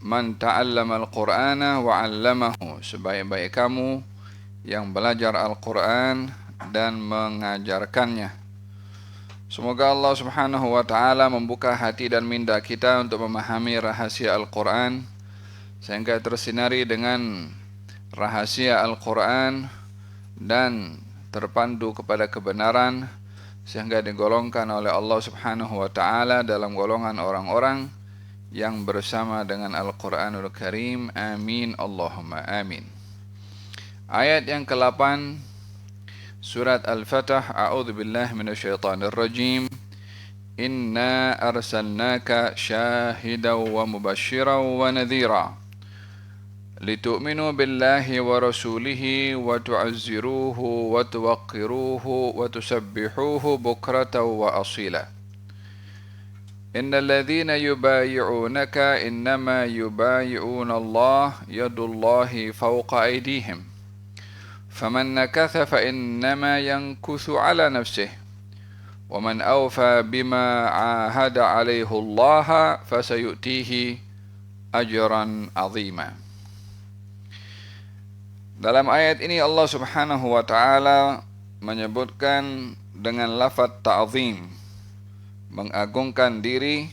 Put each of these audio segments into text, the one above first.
man ta'allama al-Qur'ana wa 'allamahu, sebaik-baik kamu yang belajar Al-Qur'an dan mengajarkannya. Semoga Allah Subhanahu wa taala membuka hati dan minda kita untuk memahami rahasia Al-Qur'an sehingga tersinari dengan rahasia Al-Qur'an dan terpandu kepada kebenaran sehingga digolongkan oleh Allah Subhanahu wa taala dalam golongan orang-orang yang bersama dengan Al-Qur'anul Karim. Amin Allahumma amin. Ayat yang ke-8 surat Al-Fatah. A'udzu billahi minasyaitonir rajim. Inna arsalnaka syahidan wa mubasysyiran wa nadhira litu'minu billahi wa rasulihi wa tu'azziruhu wa tuwaqqiruhu wa tusabbihuhu bukratan wa asila. Innal ladzina yubayi'unaka innama yubayi'una Allah yadullahi fawqa aydihim faman nakatha fa innama yankuthu ala nafsihi wa man awfa bima 'ahada 'alaihi Allah fasayutihi ajran 'azima. Dalam ayat ini Allah Subhanahu wa taala menyebutkan dengan lafaz ta'zim, mengagungkan diri,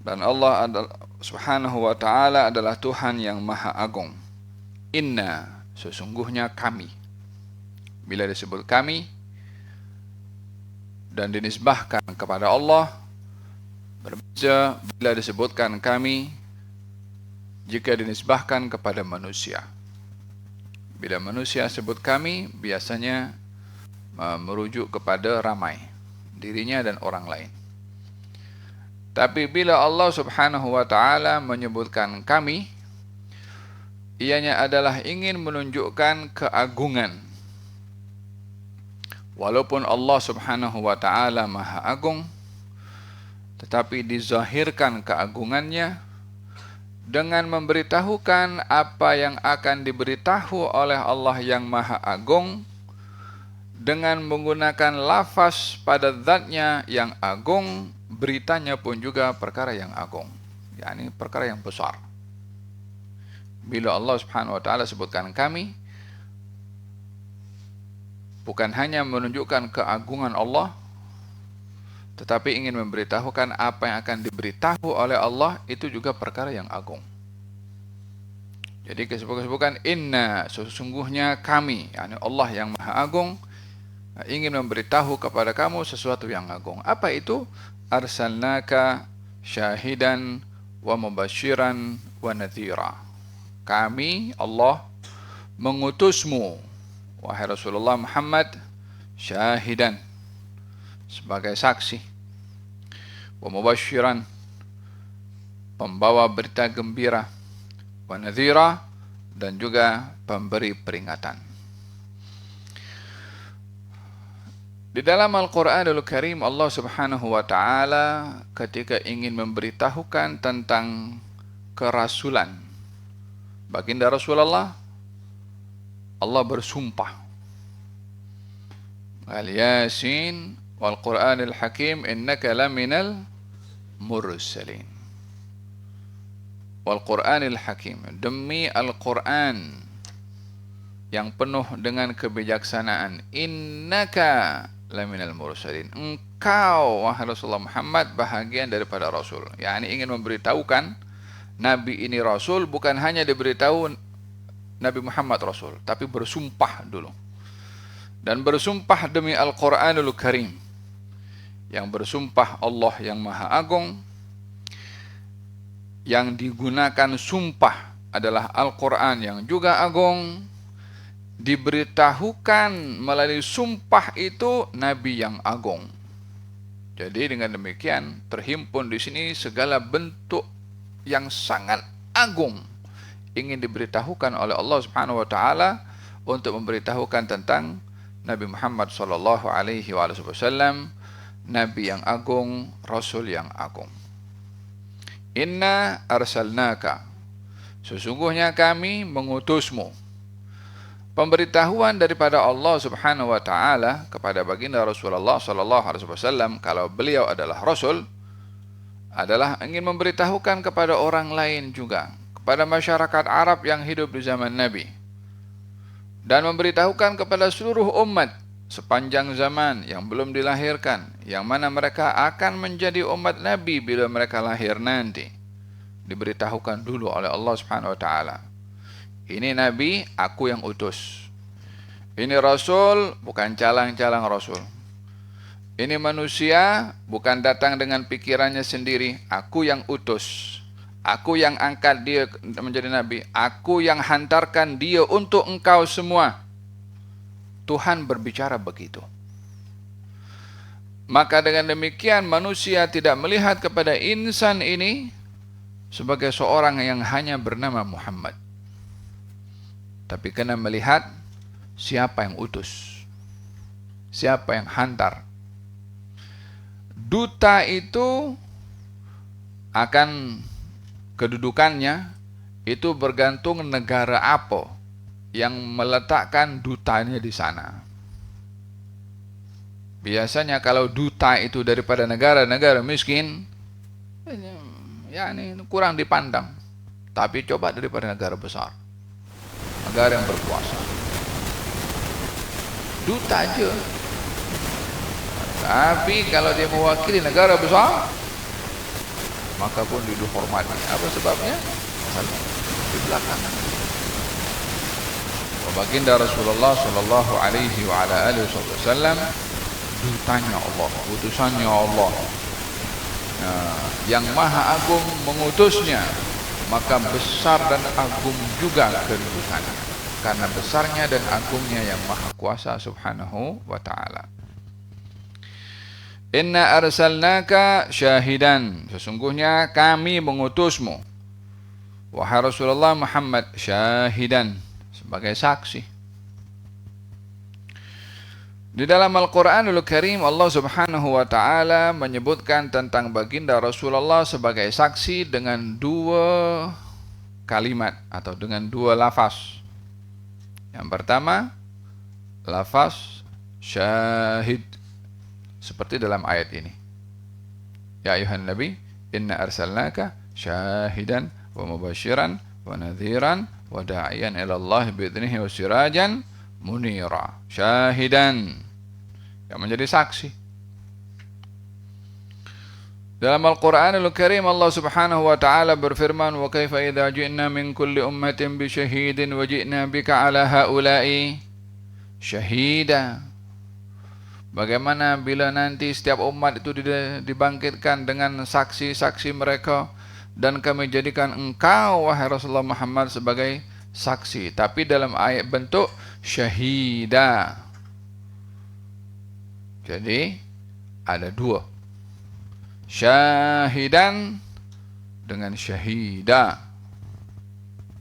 dan Allah Subhanahu wa taala adalah Tuhan yang Maha Agung. Inna, sesungguhnya kami. Bila disebut kami dan dinisbahkan kepada Allah, berbeda bila disebutkan kami jika dinisbahkan kepada manusia. Bila manusia sebut kami, biasanya merujuk kepada ramai, dirinya dan orang lain. Tapi bila Allah Subhanahu wa taala menyebutkan kami, ianya adalah ingin menunjukkan keagungan. Walaupun Allah Subhanahu wa taala Maha Agung, tetapi dizahirkan keagungannya dengan memberitahukan apa yang akan diberitahu oleh Allah yang Maha Agung, dengan menggunakan lafaz pada zatnya yang agung, beritanya pun juga perkara yang agung, yakni perkara yang besar. Bila Allah Subhanahu wa taala sebutkan kami, bukan hanya menunjukkan keagungan Allah, tetapi ingin memberitahukan apa yang akan diberitahu oleh Allah itu juga perkara yang agung. Jadi kesebutan inna, sesungguhnya kami, yakni Allah yang Maha Agung, ingin memberitahu kepada kamu sesuatu yang agung. Apa itu? Arsalnaka syahidan wa mubasysyiran wa nadhira. Kami, Allah, mengutusmu, wahai Rasulullah Muhammad, syahidan, sebagai saksi, wa mubasysyiran, pembawa berita gembira, wa nadhira, dan juga pemberi peringatan. Di dalam Al-Qur'anul Karim, Allah Subhanahu wa taala ketika ingin memberitahukan tentang kerasulan baginda Rasulullah, Allah bersumpah, Al-Yasin wal Qur'anil Hakim innaka laminal mursalin. Wal Qur'anil Hakim, demi Al-Qur'an yang penuh dengan kebijaksanaan, innaka laminal mursalin, engkau wahai Rasulullah Muhammad bahagian daripada Rasul. yakni ingin memberitahukan Nabi ini Rasul, bukan hanya diberitahu Nabi Muhammad Rasul, tapi bersumpah dulu. Dan bersumpah demi Al-Qur'anul Karim, yang bersumpah Allah yang Maha Agung, yang digunakan sumpah adalah Al-Qur'an yang juga agung, diberitahukan melalui sumpah itu Nabi yang agung. Jadi dengan demikian terhimpun di sini segala bentuk yang sangat agung ingin diberitahukan oleh Allah Subhanahu wa taala untuk memberitahukan tentang Nabi Muhammad sallallahu alaihi wasallam, nabi yang agung, rasul yang agung. Inna arsalnaka, sesungguhnya kami mengutusmu. Pemberitahuan daripada Allah Subhanahu wa taala kepada baginda Rasulullah sallallahu alaihi wasallam kalau beliau adalah rasul adalah ingin memberitahukan kepada orang lain juga, kepada masyarakat Arab yang hidup di zaman Nabi, dan memberitahukan kepada seluruh umat sepanjang zaman yang belum dilahirkan, yang mana mereka akan menjadi umat Nabi bila mereka lahir nanti. Diberitahukan dulu oleh Allah Subhanahu wa taala. Ini Nabi, aku yang utus. Ini Rasul, bukan calang-calang Rasul. Ini manusia, bukan datang dengan pikirannya sendiri. Aku yang utus. Aku yang angkat dia menjadi Nabi. Aku yang hantarkan dia untuk engkau semua. Tuhan berbicara begitu. Maka dengan demikian manusia tidak melihat kepada insan ini sebagai seorang yang hanya bernama Muhammad, tapi kena melihat siapa yang utus, siapa yang hantar. Duta itu akan kedudukannya itu bergantung negara apa yang meletakkan dutanya di sana. Biasanya kalau duta itu daripada negara-negara miskin, ya ini kurang dipandang. Tapi coba daripada negara besar, negara yang berkuasa, duta aja. Tapi kalau dia mewakili negara besar, maka pun dihormati. Apa sebabnya? Di belakang. Baginda Rasulullah sallallahu alaihi wa ala alihi wasallam dutanya Allah, utusannya Allah. Yang Maha Agung mengutusnya, maka besar dan agung juga kedudukannya, karena besarnya dan agungnya yang Maha Kuasa Subhanahu wa taala. Inna arsalnaka syahidan, sesungguhnya kami mengutusmu wahai Rasulullah Muhammad syahidan, sebagai saksi. Di dalam Al-Quranul Karim Allah Subhanahu wa taala menyebutkan tentang baginda Rasulullah sebagai saksi dengan dua kalimat atau dengan dua lafaz. Yang pertama, lafaz syahid, seperti dalam ayat ini. Ya ayuhan nabi, inna arsalnaka syahidan wa mubasyiran wa nadhiran wa da'iyan ila Allah bi'idnihi wa sirajan munira. Syahidan, yang menjadi saksi. Dalam Al-Quranul Karim Allah Subhanahu wa taala berfirman, wa kaifa idza ji'na min kulli ummatin bi syahidin wa ji'na bika ala haula'i syahida. Bagaimana bila nanti setiap umat itu dibangkitkan dengan saksi-saksi mereka, dan kami jadikan engkau wahai Rasulullah Muhammad sebagai saksi, tapi dalam ayat bentuk syahida. Jadi ada dua, syahidan dengan syahida.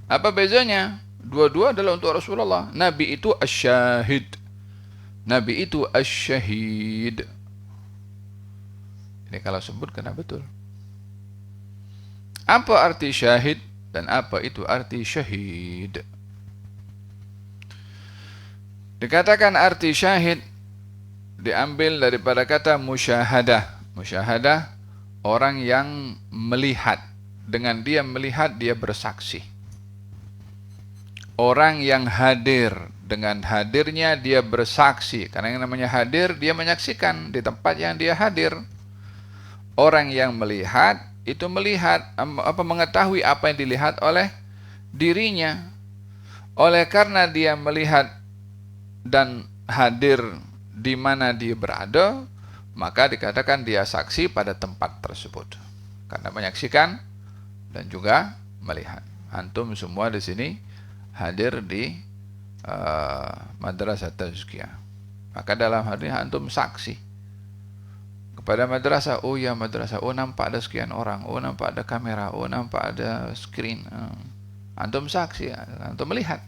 Apa bezanya? Dua-dua adalah untuk Rasulullah. Nabi itu asyahid, Nabi itu asyahid. Ini kalau sebut kena betul. Apa arti syahid dan apa itu arti syahid? Dikatakan arti syahid diambil daripada kata musyahadah. Musyahadah, orang yang melihat. Dengan dia melihat, dia bersaksi. Orang yang hadir, dengan hadirnya dia bersaksi. Karena yang namanya hadir, dia menyaksikan di tempat yang dia hadir. Orang yang melihat, itu melihat, mengetahui apa yang dilihat oleh dirinya. Oleh karena dia melihat dan hadir di mana dia berada, maka dikatakan dia saksi pada tempat tersebut. Karena menyaksikan dan juga melihat. Antum semua di sini hadir di madrasah tazkiyah. Maka dalam hal ini antum saksi kepada madrasah. Oh ya madrasah, oh nampak ada sekian orang, oh nampak ada kamera, oh nampak ada screen. Antum saksi, antum melihat.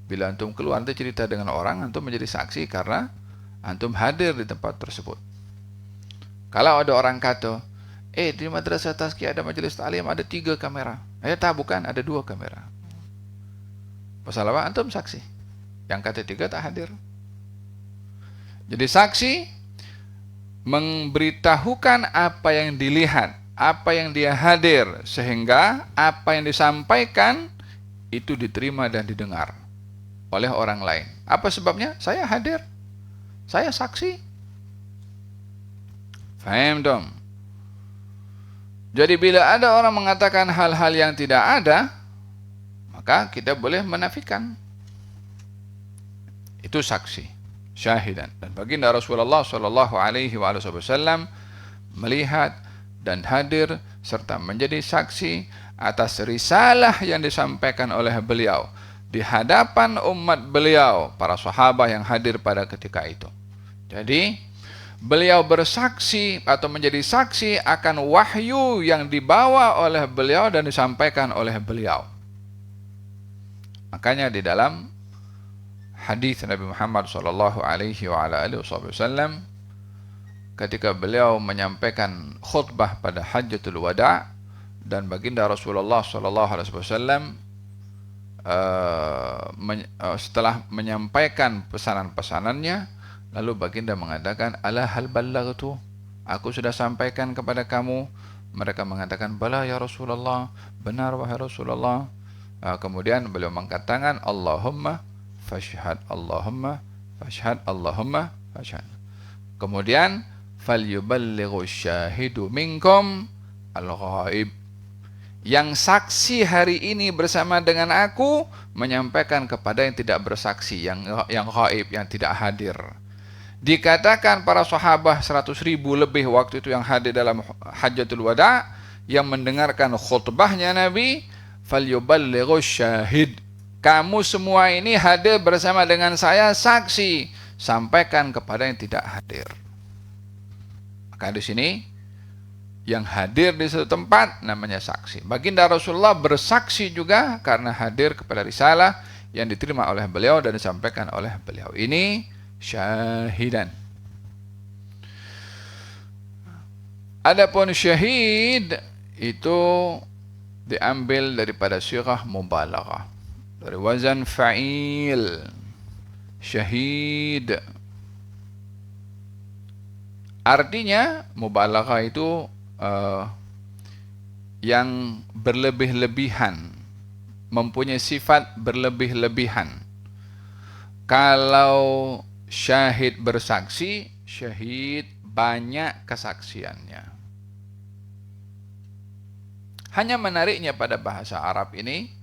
Bila antum keluar nanti cerita dengan orang, antum menjadi saksi karena antum hadir di tempat tersebut. Kalau ada orang kata, di madrasah tazkiyah ada majelis ta'lim ada 3 kamera. Tak, bukan, ada 2 kamera. Pasal apa? Antum saksi. Yang kata 3 tak hadir. Jadi saksi memberitahukan apa yang dilihat, apa yang dia hadir, sehingga apa yang disampaikan itu diterima dan didengar oleh orang lain. Apa sebabnya? Saya hadir, saya saksi. Faham dong? Jadi bila ada orang mengatakan hal-hal yang tidak ada, maka kita boleh menafikan. Itu saksi, syahidan. Dan baginda Rasulullah sallallahu alaihi wasallam melihat dan hadir serta menjadi saksi atas risalah yang disampaikan oleh beliau di hadapan umat beliau, para sahabat yang hadir pada ketika itu. Jadi beliau bersaksi atau menjadi saksi akan wahyu yang dibawa oleh beliau dan disampaikan oleh beliau. Makanya di dalam hadis Nabi Muhammad sallallahu alaihi wasallam ketika beliau menyampaikan khutbah pada Hajjatul Wada, dan baginda Rasulullah sallallahu alaihi wasallam setelah menyampaikan pesanan-pesanannya, lalu baginda mengatakan, "Ala hal ballaghtu? Aku sudah sampaikan kepada kamu?" Mereka mengatakan, "Bala ya Rasulullah." Benar wahai Rasulullah. Kemudian beliau mengangkat tangan, "Allahumma fashhad, Allahumma fashhad, Allahumma fashhad." Kemudian, "Falyuballighu syahidu minkum al-ghaib." Yang saksi hari ini bersama dengan aku menyampaikan kepada yang tidak bersaksi, yang ghaib, yang tidak hadir. Dikatakan para sahabat 100.000 lebih waktu itu yang hadir dalam Hajjatul Wada, yang mendengarkan khutbahnya Nabi, "Falyuballighu syahid." Kamu semua ini hadir bersama dengan saya, saksi, sampaikan kepada yang tidak hadir. Maka di sini yang hadir di satu tempat namanya saksi. Baginda Rasulullah bersaksi juga karena hadir kepada risalah yang diterima oleh beliau dan disampaikan oleh beliau. Ini syahidan. Adapun syahid itu diambil daripada sirah mubalaghah, dari wazan fa'il. Syahid artinya mubalaghah itu yang berlebih-lebihan, mempunyai sifat berlebih-lebihan. Kalau syahid bersaksi, syahid banyak kesaksiannya. Hanya menariknya pada bahasa Arab ini,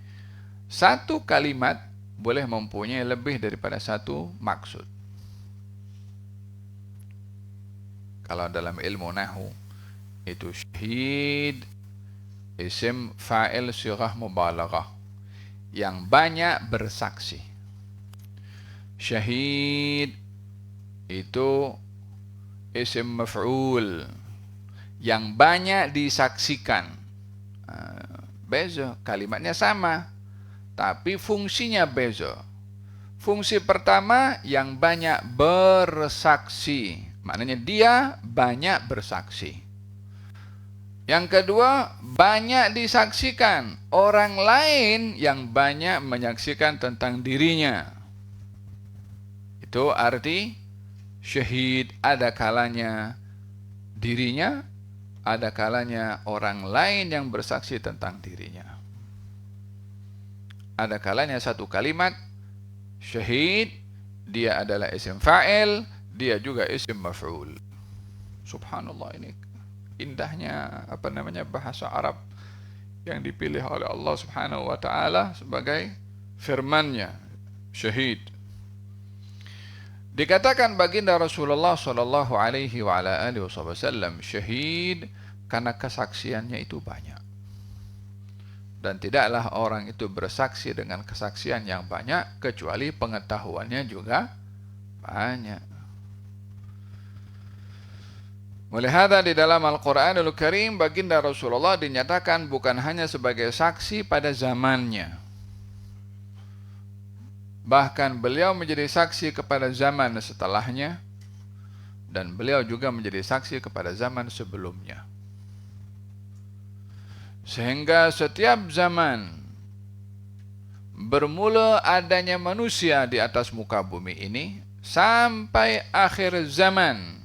satu kalimat boleh mempunyai lebih daripada satu maksud. Kalau dalam ilmu nahwu itu syahid isim fa'il sirah mubalaghah, yang banyak bersaksi. Syahid itu isim maf'ul, yang banyak disaksikan. Beza, kalimatnya sama, tapi fungsinya beza. Fungsi pertama yang banyak bersaksi, maknanya dia banyak bersaksi. Yang kedua, banyak disaksikan orang lain yang banyak menyaksikan tentang dirinya. Itu arti syahid. Ada kalanya dirinya, ada kalanya orang lain yang bersaksi tentang dirinya. Ada kalanya satu kalimat syahid, dia adalah isim fa'il, dia juga isim maf'ul. Subhanallah, ini indahnya bahasa Arab yang dipilih oleh Allah Subhanahu wa taala sebagai firman-Nya, syahid. Dikatakan baginda Rasulullah sallallahu alaihi wasallam syahid karena kesaksiannya itu banyak. Dan tidaklah orang itu bersaksi dengan kesaksian yang banyak kecuali pengetahuannya juga banyak. Melihat di dalam Al-Quranul Karim, baginda Rasulullah dinyatakan bukan hanya sebagai saksi pada zamannya, bahkan beliau menjadi saksi kepada zaman setelahnya, dan beliau juga menjadi saksi kepada zaman sebelumnya. Sehingga setiap zaman bermula adanya manusia di atas muka bumi ini sampai akhir zaman,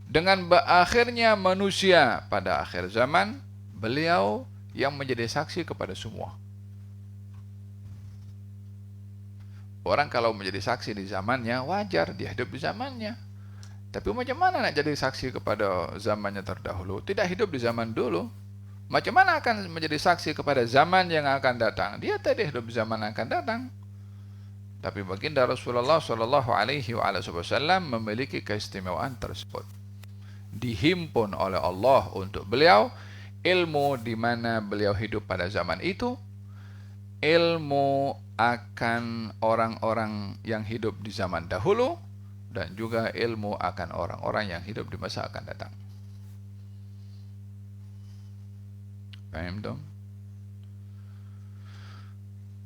Dengan berakhirnya manusia pada akhir zaman, beliau yang menjadi saksi kepada semua. Orang kalau menjadi saksi di zamannya, wajar dia hidup di zamannya. Tapi macam mana nak jadi saksi kepada zamannya terdahulu? Tidak hidup di zaman dulu. Macam mana akan menjadi saksi kepada zaman yang akan datang? Dia tidak hidup di zaman yang akan datang. Tapi baginda Rasulullah Shallallahu Alaihi Wasallam memiliki keistimewaan tersebut. Dihimpun oleh Allah untuk beliau ilmu di mana beliau hidup pada zaman itu, ilmu akan orang-orang yang hidup di zaman dahulu, dan juga ilmu akan orang-orang yang hidup di masa akan datang. Paham dong?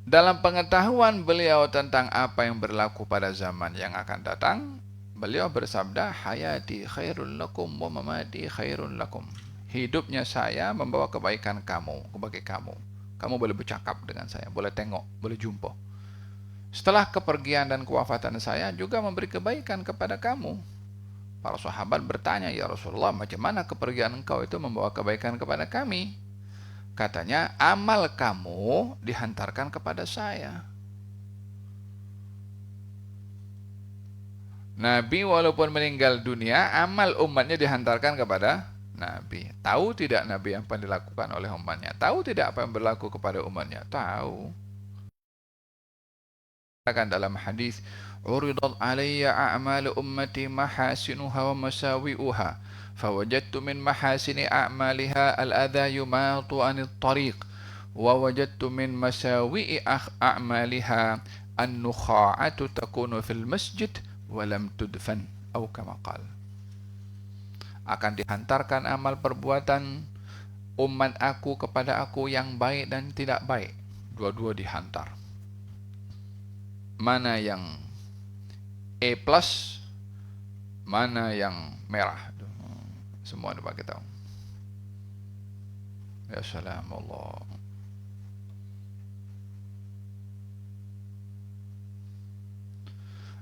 Dalam pengetahuan beliau tentang apa yang berlaku pada zaman yang akan datang, beliau bersabda, hayati khairun lakum wa mamati khairun lakum. Hidupnya saya membawa kebaikan kamu, bagi kamu. Kamu boleh bercakap dengan saya, boleh tengok, boleh jumpa. Setelah kepergian dan kewafatan saya juga memberi kebaikan kepada kamu. Para sahabat bertanya, ya Rasulullah, macam mana kepergian engkau itu membawa kebaikan kepada kami? Katanya, amal kamu dihantarkan kepada saya. Nabi walaupun meninggal dunia, amal umatnya dihantarkan kepada Nabi. Tahu tidak Nabi apa yang dilakukan oleh umatnya? Tahu tidak apa yang berlaku kepada umatnya? Tahu. Dalam hadis, uridat alayya a'malu ummati mahasinuha wa masawi'uha, fawajadtu min mahasini a'maliha al-adha yumatu anit tariq, wa wajadtu min masawi'i a'maliha an-nukha'atu takunu fil masjid wa lam tudfan, atau kama qala. Akan dihantarkan amal perbuatan umat aku kepada aku yang baik dan tidak baik. Dua-dua dihantar. Mana yang A+, mana yang merah. Semua dibagi tahu. Ya salam Allah.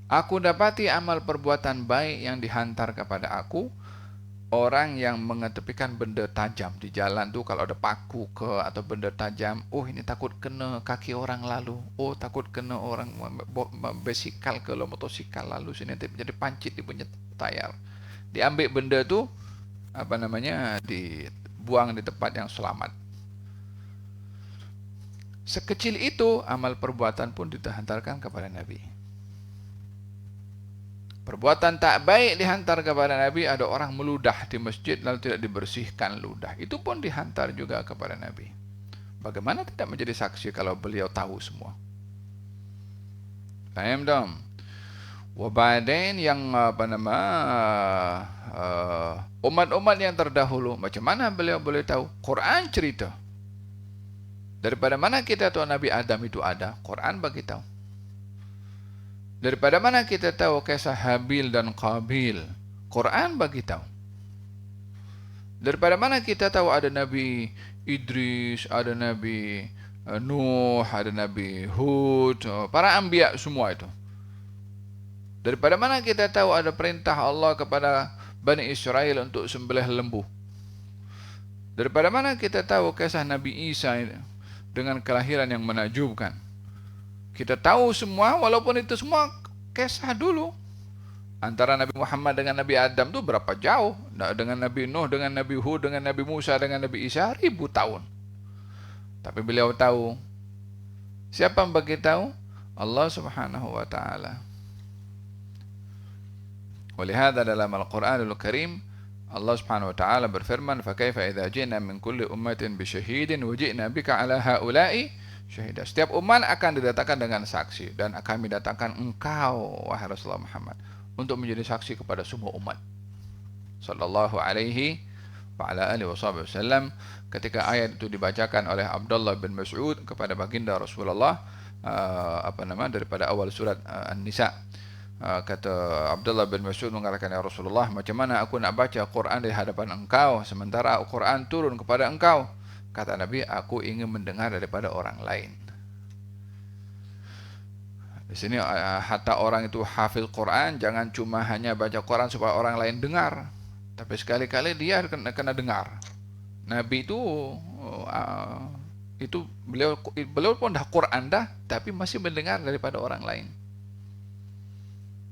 Aku dapati amal perbuatan baik yang dihantar kepada aku. Orang yang mengetepikan benda tajam di jalan tuh, kalau ada paku ke atau benda tajam, oh ini takut kena kaki orang lalu, oh takut kena orang bersikal ke motosikal lalu, sini jadi pancit di punya tayar. Diambil benda tuh dibuang di tempat yang selamat. Sekecil itu amal perbuatan pun dihantarkan kepada Nabi. Perbuatan tak baik dihantar kepada Nabi. Ada orang meludah di masjid lalu tidak dibersihkan ludah, itu pun dihantar juga kepada Nabi. Bagaimana tidak menjadi saksi kalau beliau tahu semua? Paham dong? Wabadain yang umat-umat yang terdahulu, macam mana beliau boleh tahu? Quran cerita. Daripada mana kita tahu Nabi Adam itu ada? Quran bagi tahu. Daripada mana kita tahu kisah Habil dan Qabil? Quran bagi tahu. Daripada mana kita tahu ada Nabi Idris, ada Nabi Nuh, ada Nabi Hud, para anbiya semua itu? Daripada mana kita tahu ada perintah Allah kepada Bani Israel untuk sembelih lembu? Daripada mana kita tahu kisah Nabi Isa dengan kelahiran yang menakjubkan? Kita tahu semua, walaupun itu semua kisah dulu. Antara Nabi Muhammad dengan Nabi Adam itu berapa jauh? Dengan Nabi Nuh, dengan Nabi Hud, dengan Nabi Musa, dengan Nabi Isa, 1000 tahun. Tapi beliau tahu. Siapa yang bagi tahu? Allah Subhanahu wa ta'ala. Walihada dalam Al-Quranul Karim, Allah Subhanahu wa ta'ala berfirman, فَكَيْفَ إِذَا جِئْنَا مِنْ كُلِّ أُمَّةٍ بِشَهِيدٍ وَجِئْنَا بِكَ عَلَى هَؤُلَاءِ syahidah. Setiap umat akan didatangkan dengan saksi, dan kami datangkan engkau wahai Rasulullah Muhammad untuk menjadi saksi kepada semua umat. Sallallahu alaihi wa ala alihi wasallam. Ketika ayat itu dibacakan oleh Abdullah bin Mas'ud kepada baginda Rasulullah, daripada awal surat An-Nisa, kata Abdullah bin Mas'ud mengatakan, ya Rasulullah, macam mana aku nak baca Quran di hadapan engkau sementara Al-Quran turun kepada engkau? Kata Nabi, aku ingin mendengar daripada orang lain. Di sini hatta orang itu hafil Quran, jangan cuma hanya baca Quran supaya orang lain dengar. Tapi sekali-kali dia kena dengar. Nabi itu beliau pun dah Quran dah, tapi masih mendengar daripada orang lain.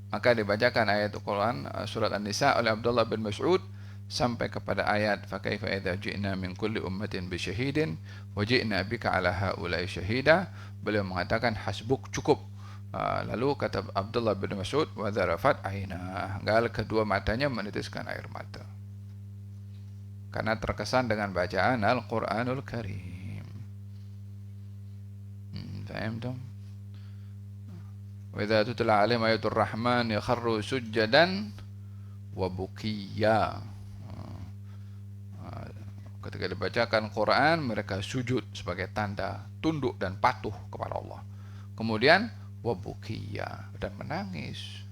Maka dibacakan ayat Al-Quran surat An-Nisa oleh Abdullah bin Mas'ud sampai kepada ayat fa kaifa idza ji'na min kulli ummatin bi syahidin wa ji'na bika 'ala haula'i syahida. Beliau mengatakan hasbuk, cukup. Lalu kata Abdullah bin Mas'ud wa dzarafat aina, gal kedua matanya menitiskan air mata karena terkesan dengan bacaan Al-Qur'anul Karim. Faham tak? Wa idza tutla 'alaihim ayatul rahman yakharru sujadan wa bukiya. Ketika dibacakan Quran, mereka sujud sebagai tanda tunduk dan patuh kepada Allah. Kemudian wa bukiya, dan menangis.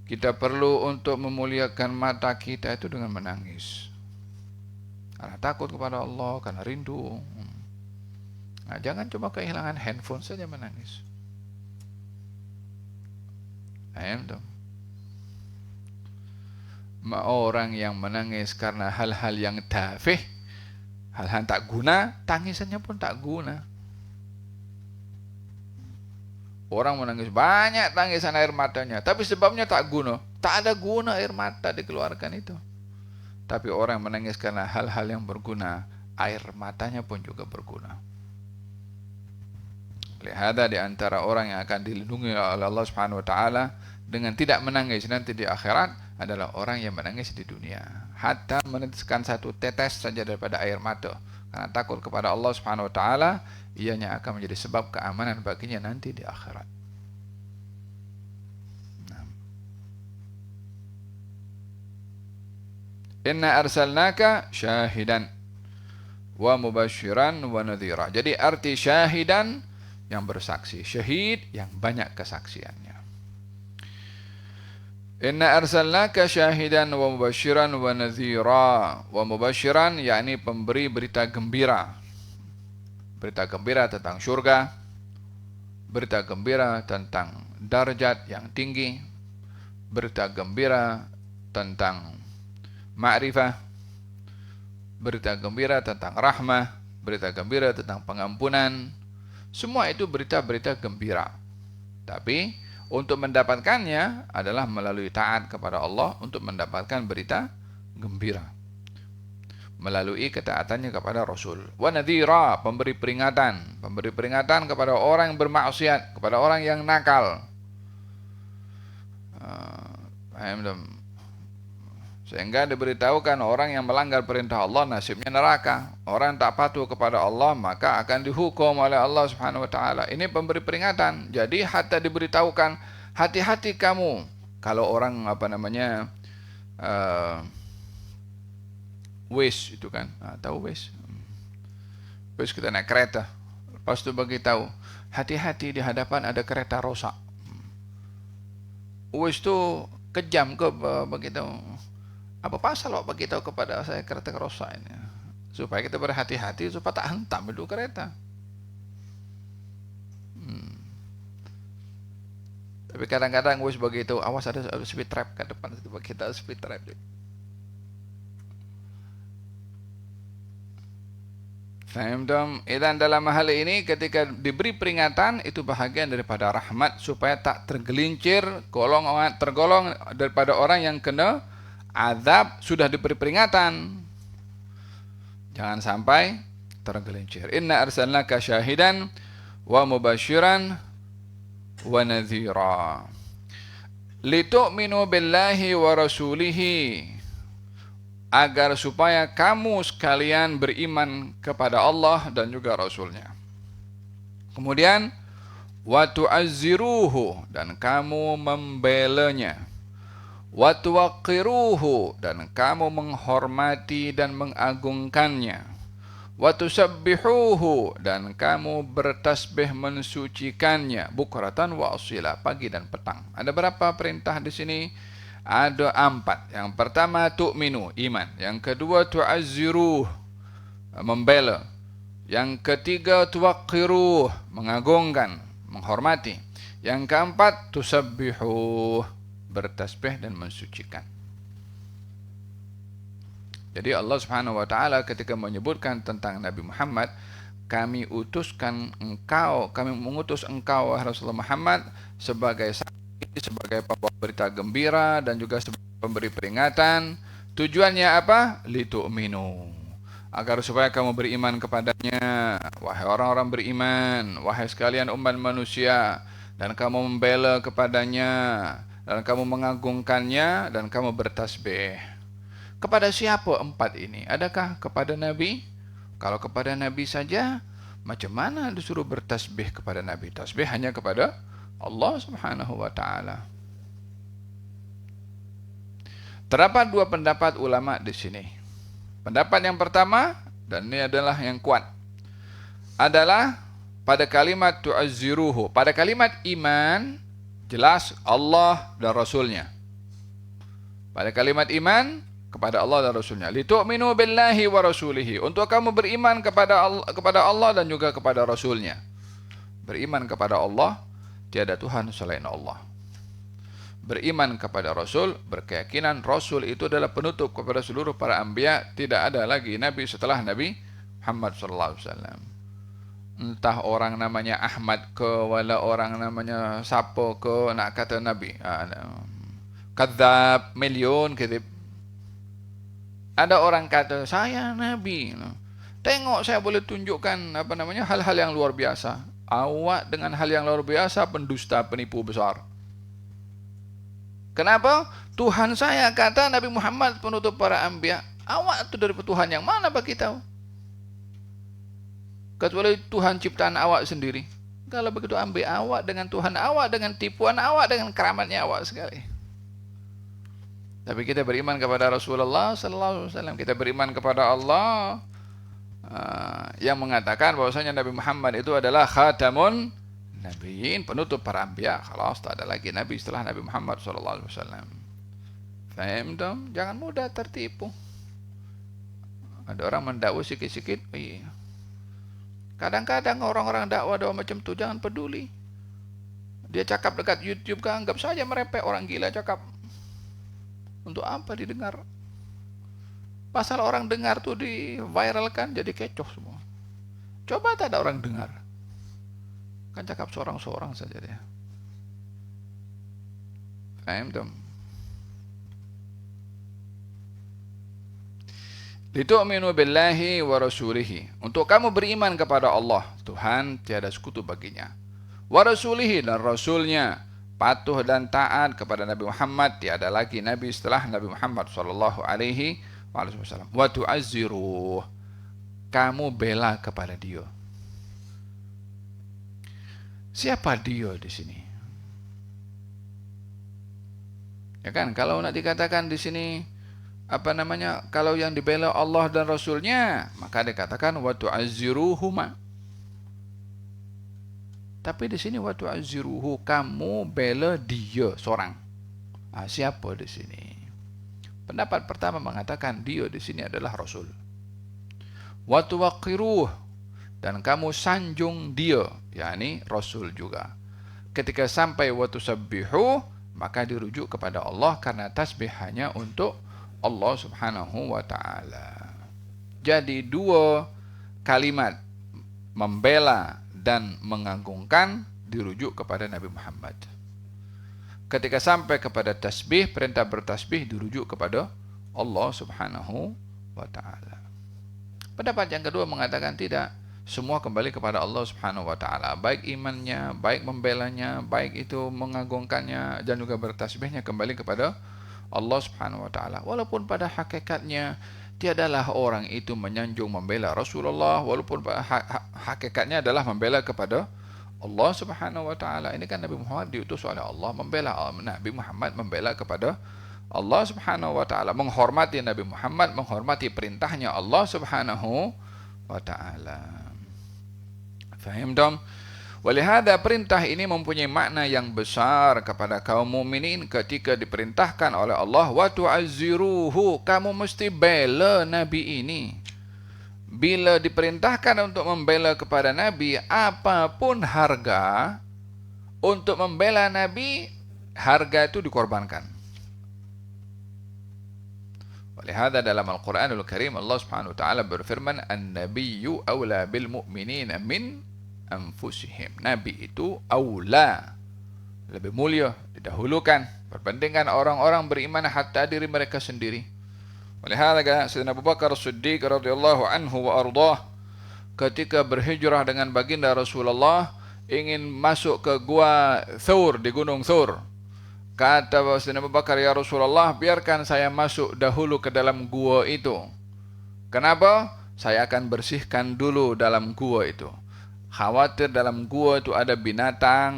Kita perlu untuk memuliakan mata kita itu dengan menangis. Karena takut kepada Allah, karena rindu. Nah, jangan cuma kehilangan handphone saja menangis. Orang yang menangis karena hal-hal yang tafih, hal-hal tak guna, tangisannya pun tak guna. Orang menangis banyak tangisan air matanya, tapi sebabnya tak guna. Tak ada guna air mata dikeluarkan itu. Tapi orang menangis karena hal-hal yang berguna, air matanya pun juga berguna. Lihada di antara orang yang akan dilindungi oleh Allah Subhanahu wa taala dengan tidak menangis nanti di akhirat adalah orang yang menangis di dunia. Hatta menitiskan satu tetes saja daripada air mata karena takut kepada Allah Subhanahu wa taala, ianya akan menjadi sebab keamanan baginya nanti di akhirat. Inna arsalnaka syahidan wa mubasyiran wa nadhira. Jadi arti syahidan yang bersaksi, syahid yang banyak kesaksiannya. Inna arsalnaka syahidan wa mubasyiran wa nadhira. Wa mubasyiran yakni pemberi berita gembira. Berita gembira tentang syurga, berita gembira tentang darjat yang tinggi, berita gembira tentang ma'rifah, berita gembira tentang rahmah, berita gembira tentang pengampunan. Semua itu berita-berita gembira. Tapi untuk mendapatkannya adalah melalui taat kepada Allah untuk mendapatkan berita gembira. Melalui ketaatannya kepada Rasul. Wa nadhira, pemberi peringatan. Pemberi peringatan kepada orang yang bermaksiat, kepada orang yang nakal. Sehingga diberitahukan orang yang melanggar perintah Allah nasibnya neraka. Orang yang tak patuh kepada Allah maka akan dihukum oleh Allah Subhanahu wa taala. Ini pemberi peringatan. Jadi hatta diberitahukan, hati-hati kamu. Kalau orang Waze itu kan, tahu Waze? Waze kita naik kereta. Lepas itu beritahu, hati-hati di hadapan ada kereta rosak. Waze itu kejam ke begitu. Apa pasal Pak beritahu kepada saya kereta rosak ini? Supaya kita berhati-hati supaya tak hentam itu kereta. Tapi kadang-kadang Waze begitu, awas ada speed trap ke depan, kita speed trap. Faham dong? Dan dalam hal ini ketika diberi peringatan itu bahagian daripada rahmat supaya tak tergelincir, tergolong daripada orang yang kena azab sudah diberi peringatan. Jangan sampai tergelincir. Inna arsalnaka syahidan wa mubasyiran wa nadhira. Litu'minu billahi wa rasulihi, agar supaya kamu sekalian beriman kepada Allah dan juga Rasulnya. Kemudian wa tu'azziruhu, dan kamu membelanya. Wa tuwaqqiruhu, dan kamu menghormati dan mengagungkannya. Wa tusabbihuhu, dan kamu bertasbih mensucikannya bukratan wa asila, pagi dan petang. Ada berapa perintah di sini? Ada 4. Yang pertama tu'minu, iman. Yang kedua tu'azziruh, membela. Yang ketiga tuwaqqiruh, mengagungkan, menghormati. Yang keempat tusabbihuh, bertasbih dan mensucikan. Jadi Allah Subhanahu wa taala ketika menyebutkan tentang Nabi Muhammad, kami mengutus engkau wahai Rasulullah Muhammad sebagai saksi, sebagai pembawa berita gembira dan juga sebagai pemberi peringatan. Tujuannya apa? Litu'minu, agar supaya kamu beriman kepadanya, wahai orang-orang beriman, wahai sekalian umat manusia, dan kamu membela kepadanya, dan kamu mengagungkannya, dan kamu bertasbih. Kepada siapa empat ini? Adakah kepada Nabi? Kalau kepada Nabi saja, macam mana disuruh bertasbih kepada Nabi? Tasbih hanya kepada Allah Subhanahu wa taala. Terdapat dua pendapat ulama di sini. Pendapat yang pertama, dan ini adalah yang kuat, adalah pada kalimat tu'azziruhu, pada kalimat iman, jelas Allah dan Rasulnya. Pada kalimat iman, kepada Allah dan Rasulnya. Litu'minu billahi wa rasulihi, untuk kamu beriman kepada Allah dan juga kepada Rasulnya. Beriman kepada Allah, tiada Tuhan selain Allah. Beriman kepada Rasul, berkeyakinan Rasul itu adalah penutup kepada seluruh para anbiya, tidak ada lagi Nabi setelah Nabi Muhammad SAW. Entah orang namanya Ahmad ke, wala orang namanya siapa ke, nak kata Nabi. Kadzab, milyon kedip. Ada orang kata, saya Nabi. Tengok, saya boleh tunjukkan hal-hal yang luar biasa. Awak dengan hal yang luar biasa, pendusta, penipu besar. Kenapa? Tuhan saya kata Nabi Muhammad penutup para anbiya. Awak itu dari Tuhan yang mana bagi tahu? Kecuali Tuhan ciptaan awak sendiri. Kalau begitu ambil awak dengan Tuhan awak, dengan tipuan awak, dengan keramatnya awak sekali. Tapi kita beriman kepada Rasulullah sallallahu alaihi wasallam, kita beriman kepada Allah yang mengatakan bahwasanya Nabi Muhammad itu adalah khatamun nabiyyin, penutup para anbiya. Khalas, tak ada lagi nabi setelah Nabi Muhammad sallallahu alaihi wasallam. Faham dong? Jangan mudah tertipu. Ada orang mendakwa sikit-sikit, iya. Kadang-kadang orang-orang dakwah macam tu jangan peduli. Dia cakap dekat YouTube kan, anggap saja merepek, orang gila cakap. Untuk apa didengar? Pasal orang dengar tuh diviralkan jadi kecoh semua. Coba tak ada orang dengar, kan cakap seorang-seorang saja dia. Faham dong? Litu'minu billahi wa rasulihi, untuk kamu beriman kepada Allah, Tuhan tiada sekutu baginya. Wa rasulihi, dan Rasulnya, patuh dan taat kepada Nabi Muhammad, tiada lagi Nabi setelah Nabi Muhammad sallallahu alaihi wasallam. Wa tu'azziruh, kamu bela kepada dia. Siapa dia di sini? Ya kan, kalau nak dikatakan di sini kalau yang dibela Allah dan Rasulnya, maka dikatakan wa tu'azziruhuma. Tapi di sini wa tu'azziruhu, kamu bela dia seorang. Siapa di sini? Pendapat pertama mengatakan dia di sini adalah Rasul. Wa tuwaqqiruh, dan kamu sanjung dia, yakni Rasul juga. Ketika sampai wa tusabbihu, maka dirujuk kepada Allah, karena tasbih hanya untuk Allah Subhanahu wa ta'ala. Jadi dua kalimat, membela dan mengagungkan, dirujuk kepada Nabi Muhammad. Ketika sampai kepada tasbih, perintah bertasbih dirujuk kepada Allah Subhanahu wa ta'ala. Pendapat yang kedua mengatakan tidak, semua kembali kepada Allah Subhanahu wa ta'ala. Baik imannya, baik membelanya, baik itu mengagungkannya, dan juga bertasbihnya kembali kepada Allah Subhanahu wa ta'ala. Walaupun pada hakikatnya tiadalah orang itu menyanjung membela Rasulullah, walaupun hakikatnya adalah membela kepada Allah Subhanahu wa ta'ala. Ini kan Nabi Muhammad diutus oleh Allah membela, Nabi Muhammad membela kepada Allah Subhanahu wa ta'ala, menghormati Nabi Muhammad, menghormati perintahnya Allah Subhanahu wa ta'ala. Faham dong? Walihada perintah ini mempunyai makna yang besar kepada kaum mukminin ketika diperintahkan oleh Allah wa tu'azziruhu, kamu mesti bela Nabi ini. Bila diperintahkan untuk membela kepada Nabi, apapun harga untuk membela Nabi, harga itu dikorbankan. Oleh hada dalam Al-Quranul Karim Allah Subhanahu wa taala berfirman, "An-nabiyyu aula bil mu'minina min anfusihim." Nabi itu aula, lebih mulia, didahulukan, berbandingkan orang-orang beriman hatta diri mereka sendiri. Oleh hada Sayyidina Abu Bakar As-Siddiq radhiyallahu anhu wa ardhah ketika berhijrah dengan baginda Rasulullah ingin masuk ke gua Thur di Gunung Thur. Kata Sayyidina Abu Bakar, "Ya Rasulullah, biarkan saya masuk dahulu ke dalam gua itu." Kenapa? Saya akan bersihkan dulu dalam gua itu. Khawatir dalam gua itu ada binatang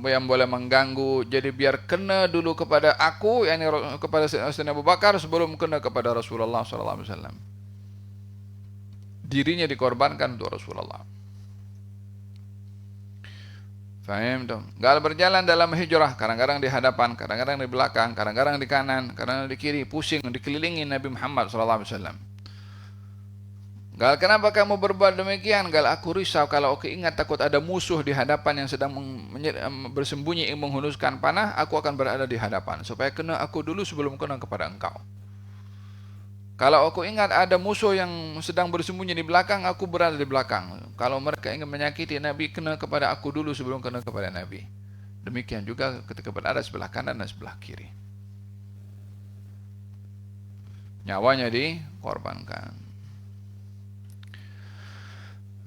yang boleh mengganggu. Jadi biar kena dulu kepada aku, yakni kepada Sayyidina Abu Bakar sebelum kena kepada Rasulullah SAW. Dirinya dikorbankan untuk Rasulullah. Faham tuh? Gal berjalan dalam hijrah, kadang-kadang di hadapan, kadang-kadang di belakang, kadang-kadang di kanan, kadang-kadang di kiri, pusing, dikelilingi Nabi Muhammad SAW. Gal, kenapa kamu berbuat demikian? Gal, aku risau kalau aku ingat takut ada musuh di hadapan yang sedang bersembunyi menghunuskan panah, aku akan berada di hadapan supaya kena aku dulu sebelum kena kepada engkau. Kalau aku ingat ada musuh yang sedang bersembunyi di belakang, aku berada di belakang. Kalau mereka ingin menyakiti Nabi, kena kepada aku dulu sebelum kena kepada Nabi. Demikian juga ketika berada sebelah kanan dan sebelah kiri. Nyawanya dikorbankan.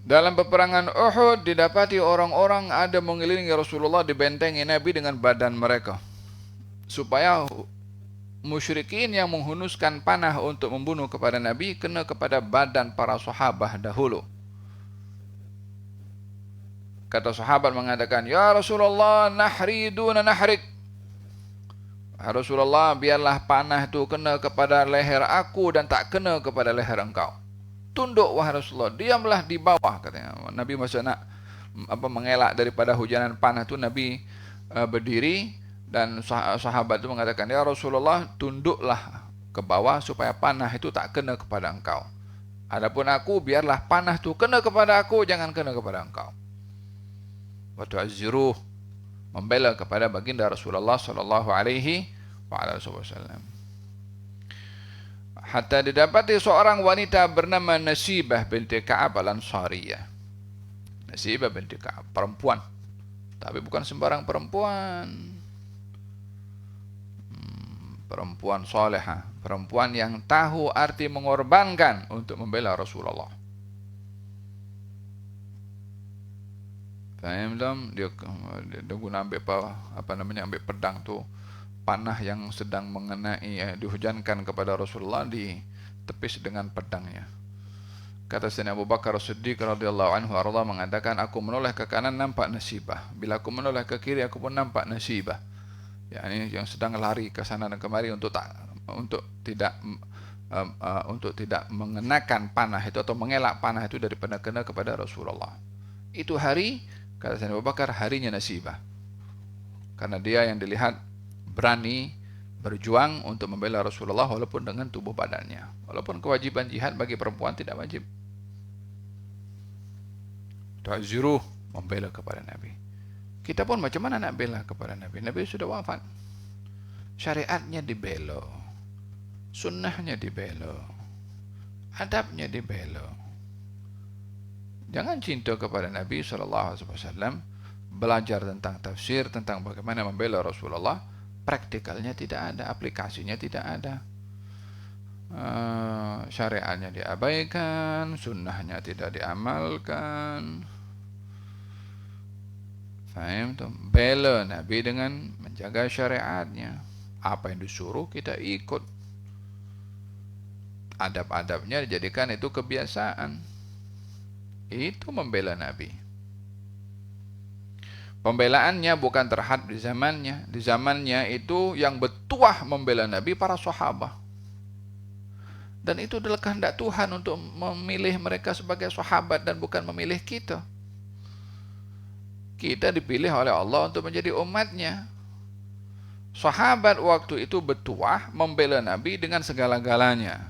Dalam peperangan Uhud didapati orang-orang ada mengelilingi Rasulullah, dibentengi Nabi dengan badan mereka. Supaya musyrikin yang menghunuskan panah untuk membunuh kepada Nabi kena kepada badan para sahabat dahulu. Kata sahabat mengatakan, "Ya Rasulullah, nahri duna nahrik." Rasulullah, biarlah panah itu kena kepada leher aku dan tak kena kepada leher engkau. Tunduk wahai Rasulullah, diamlah di bawah, katanya. Nabi masih nak mengelak daripada hujanan panah itu. Nabi berdiri. Dan sahabat itu mengatakan, "Ya Rasulullah, tunduklah ke bawah supaya panah itu tak kena kepada engkau. Adapun aku, biarlah panah itu kena kepada aku, jangan kena kepada engkau." Waktu azziruh, membela kepada baginda Rasulullah sallallahu alaihi wasallam. Hatta didapati seorang wanita bernama Nasibah binti Ka'ab al-Ansariyah. Nasibah binti Ka'ab, perempuan. Tapi bukan sembarang perempuan. Perempuan solehah, perempuan yang tahu arti mengorbankan untuk membela Rasulullah. Faham tak? Dia guna ambil ambil pedang tu, panah yang sedang mengenai dihujankan kepada Rasulullah, ditepis dengan pedangnya. Kata Sayyidina Abu Bakar As-Siddiq radhiyallahu anhu arda mengatakan, "Aku menoleh ke kanan nampak Nasibah. Bila aku menoleh ke kiri aku pun nampak Nasibah." Ini yang sedang lari ke sana dan kemari untuk tidak mengenakan panah itu atau mengelak panah itu daripada kena kepada Rasulullah. Itu hari, kata Sayyidina Abu Bakar, harinya Nasibah. Karena dia yang dilihat berani berjuang untuk membela Rasulullah walaupun dengan tubuh badannya. Walaupun kewajiban jihad bagi perempuan tidak wajib. Ta'ziruh, membela kepada Nabi. Kita pun macam mana nak bela kepada Nabi? Nabi sudah wafat. Syariatnya dibela, sunnahnya dibela, adabnya dibela. Jangan cinta kepada Nabi SAW, belajar tentang tafsir, tentang bagaimana membela Rasulullah, praktikalnya tidak ada, aplikasinya tidak ada. Syariatnya diabaikan, sunnahnya tidak diamalkan. Faham tu? Bela Nabi dengan menjaga syariatnya. Apa yang disuruh kita ikut. Adab-adabnya dijadikan itu kebiasaan. Itu membela Nabi. Pembelaannya bukan terhad di zamannya. Di zamannya itu yang bertuah membela Nabi para sahabat. Dan itu adalah kehendak Tuhan untuk memilih mereka sebagai sahabat dan bukan memilih kita. Kita dipilih oleh Allah untuk menjadi umatnya. Sahabat waktu itu bertuah membela Nabi dengan segala-galanya.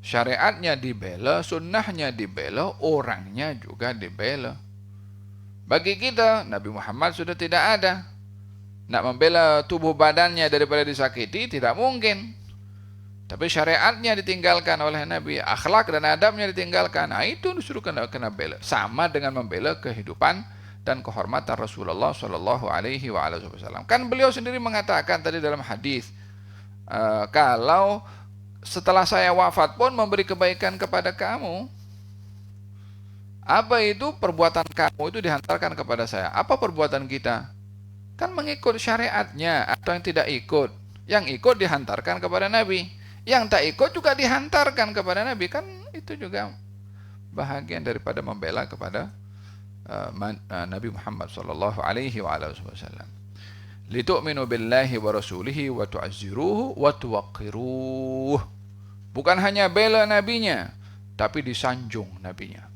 Syariatnya dibela, sunnahnya dibela, orangnya juga dibela. Bagi kita, Nabi Muhammad sudah tidak ada. Nak membela tubuh badannya daripada disakiti tidak mungkin. Tapi syariatnya ditinggalkan oleh Nabi, akhlak dan adabnya ditinggalkan. Nah, itu disuruh kena bela. Sama dengan membela kehidupan dan kehormatan Rasulullah Shallallahu Alaihi Wasallam. Kan beliau sendiri mengatakan tadi dalam hadis, kalau setelah saya wafat pun memberi kebaikan kepada kamu, apa itu perbuatan kamu itu dihantarkan kepada saya. Apa perbuatan kita? Kan mengikut syariatnya atau yang tidak ikut. Yang ikut dihantarkan kepada Nabi. Yang tak ikut juga dihantarkan kepada Nabi. Kan itu juga bahagian daripada membela kepada Nabi Muhammad sallallahu alaihi wasallam. Litu'minu billahi wa rasulihi wa tu'azziruhu wa tuwaqqiruh. Bukan hanya bela nabinya, tapi disanjung nabinya.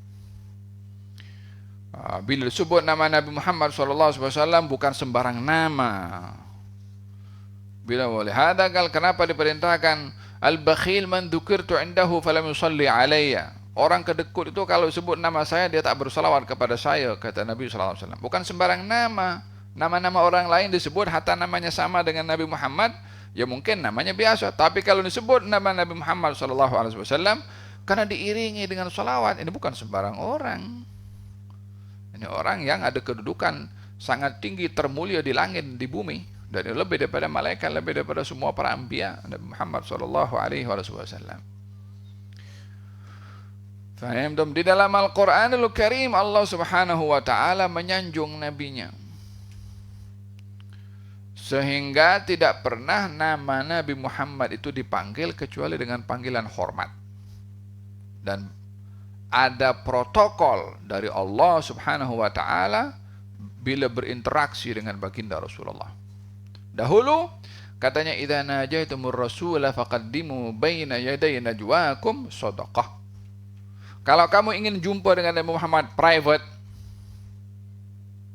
Bila disebut nama Nabi Muhammad sallallahu alaihi wasallam bukan sembarang nama. Bila oleh hadakal kenapa diperintahkan al-bakhil man dzukirtu indahu falam yusalli alayya. Orang kedekut itu kalau sebut nama saya dia tak bersalawat kepada saya, kata Nabi sallallahu alaihi wasallam. Bukan sembarang nama. Nama-nama orang lain disebut hatta namanya sama dengan Nabi Muhammad, ya mungkin namanya biasa. Tapi kalau disebut nama Nabi Muhammad sallallahu alaihi wasallam karena diiringi dengan salawat, ini bukan sembarang orang. Ini orang yang ada kedudukan sangat tinggi, termulia di langit, di bumi, dan lebih daripada malaikat, lebih daripada semua para anbiya, Nabi Muhammad sallallahu alaihi wasallam. Faham? Di dalam Al-Qur'anul Karim Allah Subhanahu wa taala menyanjung nabinya. Sehingga tidak pernah nama Nabi Muhammad itu dipanggil kecuali dengan panggilan hormat. Dan ada protokol dari Allah Subhanahu wa taala bila berinteraksi dengan baginda Rasulullah. Dahulu katanya idza najaitumur rasula faqaddimu baina yaday najwaakum shadaqah. Kalau kamu ingin jumpa dengan Nabi Muhammad private,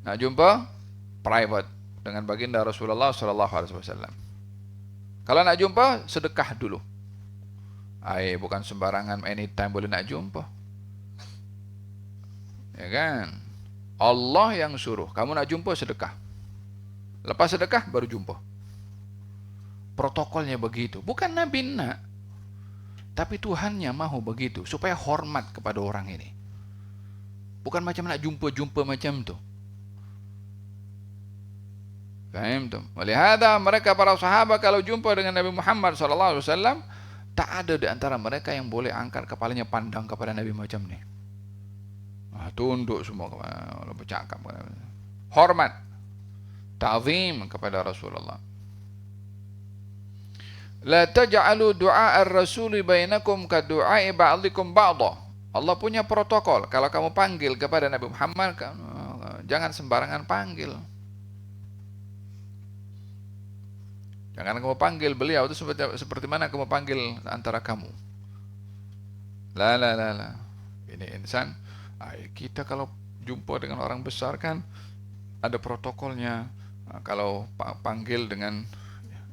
nak jumpa private dengan baginda Rasulullah sallallahu alaihi wasallam. Kalau nak jumpa sedekah dulu. Bukan sembarangan anytime boleh nak jumpa. Ya kan? Allah yang suruh, kamu nak jumpa sedekah. Lepas sedekah baru jumpa. Protokolnya begitu. Bukan Nabi nak, tapi Tuhannya mahu begitu supaya hormat kepada orang ini. Bukan macam nak jumpa-jumpa macam tu. Faham tu? Walihada mereka para sahabat kalau jumpa dengan Nabi Muhammad sallallahu alaihi wasallam, tak ada di antara mereka yang boleh angkat kepalanya pandang kepada Nabi macam ni. Tunduk semua bercakap. Hormat, ta'zim kepada Rasulullah. La taj'alu du'a ar-rasuli bainakum ka du'ai ba'dikum ba'dha. Allah punya protokol. Kalau kamu panggil kepada Nabi Muhammad, jangan sembarangan panggil. Jangan kamu panggil beliau itu seperti mana kamu panggil antara kamu. La. Ini insan. Kita kalau jumpa dengan orang besar kan ada protokolnya. Kalau panggil dengan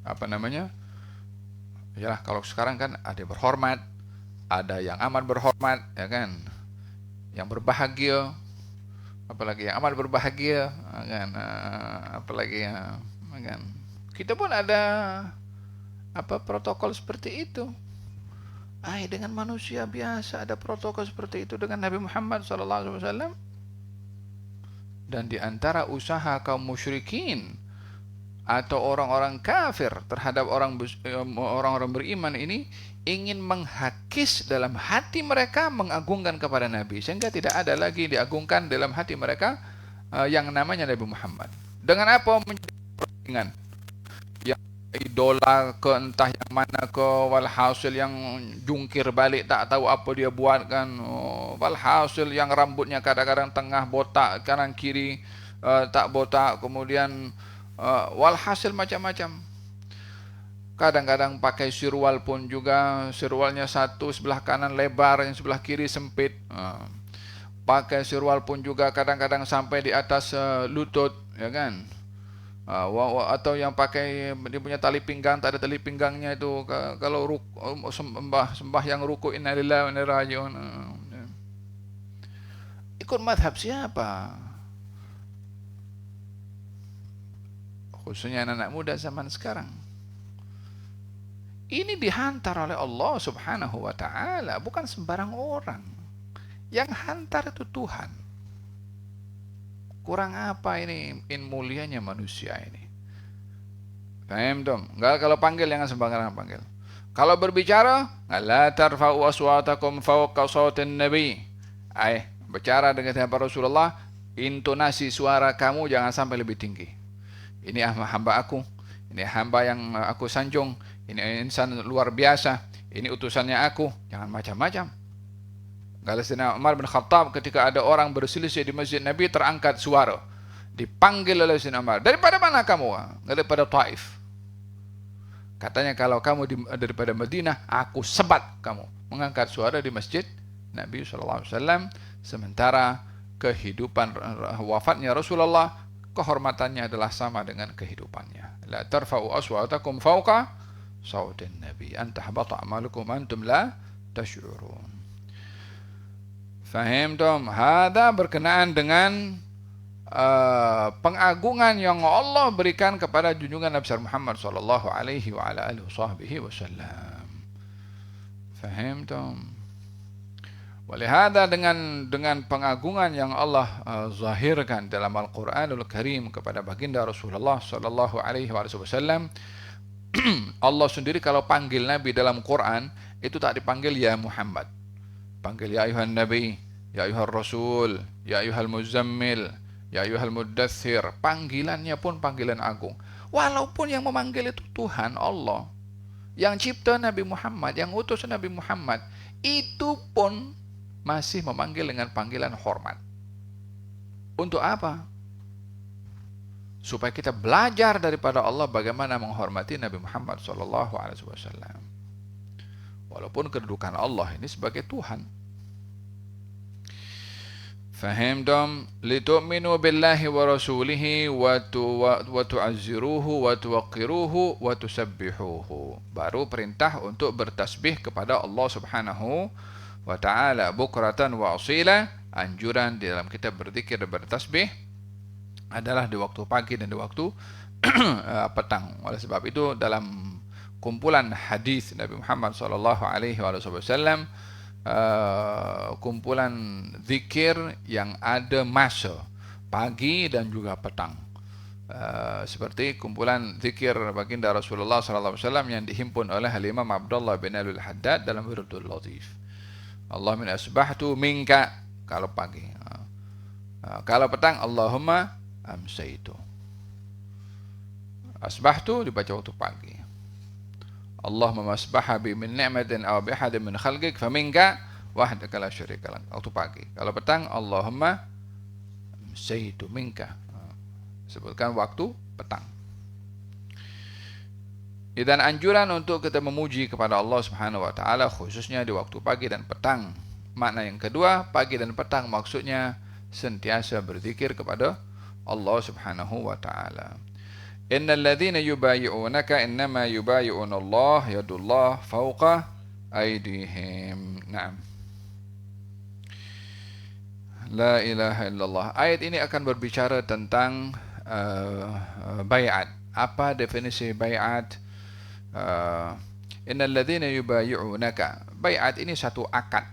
apa namanya? Ya, kalau sekarang kan ada yang berhormat, ada yang amat berhormat, ya kan? Yang berbahagia, apalagi yang amat berbahagia, kan? Apalagi ya, kan? Kita pun ada protokol seperti itu. Dengan manusia biasa ada protokol seperti itu dengan Nabi Muhammad SAW. Dan di antara usaha kaum musyrikin atau orang-orang kafir terhadap orang-orang beriman ini ingin menghakis dalam hati mereka mengagungkan kepada Nabi, sehingga tidak ada lagi diagungkan dalam hati mereka yang namanya Nabi Muhammad. Dengan apa? Dengan idola ke entah yang mana ke, walhasil yang jungkir balik tak tahu apa dia buat kan, walhasil yang rambutnya kadang-kadang tengah botak, kanan kiri tak botak, kemudian walhasil macam-macam. Kadang-kadang pakai sirwal pun juga, sirwalnya satu sebelah kanan lebar, yang sebelah kiri sempit. Pakai sirwal pun juga kadang-kadang sampai di atas lutut, ya kan. Atau yang pakai dia punya tali pinggang tak ada tali pinggangnya itu, kalau sembah yang ruku inna lillahi wa inna ilaihi raji'un. Ikut madhab siapa? khususnya anak-anak muda zaman sekarang. Ini dihantar oleh Allah Subhanahu wa ta'ala, bukan sembarang orang. Yang hantar itu Tuhan. Kurang apa ini mulianya manusia ini? Paham dong? Enggak, kalau panggil jangan sembarangan panggil. Kalau berbicara, la tarfa'u aswatakum fawqa sautin nabi. Bicara dengan Rasulullah, intonasi suara kamu jangan sampai lebih tinggi. Ini hamba aku, ini hamba yang aku sanjung, ini insan luar biasa, ini utusannya aku. Jangan macam-macam. Kalau Sayyidina Umar bin Khattab ketika ada orang berselisih di masjid Nabi, terangkat suara, dipanggil oleh Sayyidina Umar, daripada mana kamu? Daripada Taif. Katanya kalau kamu daripada Madinah, aku sebat kamu. Mengangkat suara di masjid Nabi SAW. Sementara kehidupan wafatnya Rasulullah, kehormatannya adalah sama dengan kehidupannya. La tarfa'u aswatakum fawqa sautin nabi an tahbata a'malukum antum la tash'urun. Fahim dong? Hada berkenaan dengan pengagungan yang Allah berikan kepada junjungan Nabi Muhammad sallallahu alaihi wa ala alihi wasallam. Fahim dong? Walihada dengan pengagungan yang Allah zahirkan dalam Al-Quranul Karim kepada baginda Rasulullah sallallahu alaihi wasallam, Allah sendiri kalau panggil Nabi dalam Quran itu tak dipanggil ya Muhammad, panggil ya ayuhan Nabi, ya ayuhan Rasul, ya ayuhal Muzammil, ya ayuhal Muddathir. Panggilannya pun panggilan agung, walaupun yang memanggil itu Tuhan Allah yang cipta Nabi Muhammad, yang utus Nabi Muhammad, itu pun masih memanggil dengan panggilan hormat. Untuk apa? Supaya kita belajar daripada Allah bagaimana menghormati Nabi Muhammad SAW. Walaupun kedudukan Allah ini sebagai Tuhan. Fahim dom? Litu'minu billahi wa rasulihi wa tu'azziruhu wa tuwaqiruhu wa tusabbihuhu. Baru perintah untuk bertasbih kepada Allah Subhanahu wa ta'ala bukratan wa asila. Anjuran di dalam kita berzikir dan bertasbih adalah di waktu pagi dan di waktu petang. Oleh sebab itu dalam kumpulan hadis Nabi Muhammad sallallahu alaihi wasallam, kumpulan zikir yang ada masa pagi dan juga petang, seperti kumpulan zikir baginda Rasulullah sallallahu alaihi wasallam yang dihimpun oleh Imam Abdullah bin Al-Haddad dalam Wirdul Latif. Allahumma asbahtu minka kalau pagi. Kalau petang Allahumma amsaitu. Asbahtu dibaca waktu pagi. Allahumma asbaha bi min ni'matin aw bi ahadin min khalqik faminka wahdaka la syarika lak. Waktu pagi. Kalau petang Allahumma amsaitu minka. Sebutkan waktu petang. Dan anjuran untuk kita memuji kepada Allah Subhanahu wa ta'ala khususnya di waktu pagi dan petang. Makna yang kedua, pagi dan petang maksudnya sentiasa berzikir kepada Allah Subhanahu wa ta'ala. Innal ladzina yubayyi'unaka innama yubayyi'una Allah yadullah fawqa aydihim. Naam. La ilaha illallah. Ayat ini akan berbicara tentang bay'at. Apa definisi bay'at? Innal ladzina yubayyi'unaka. Bai'at ini satu akad,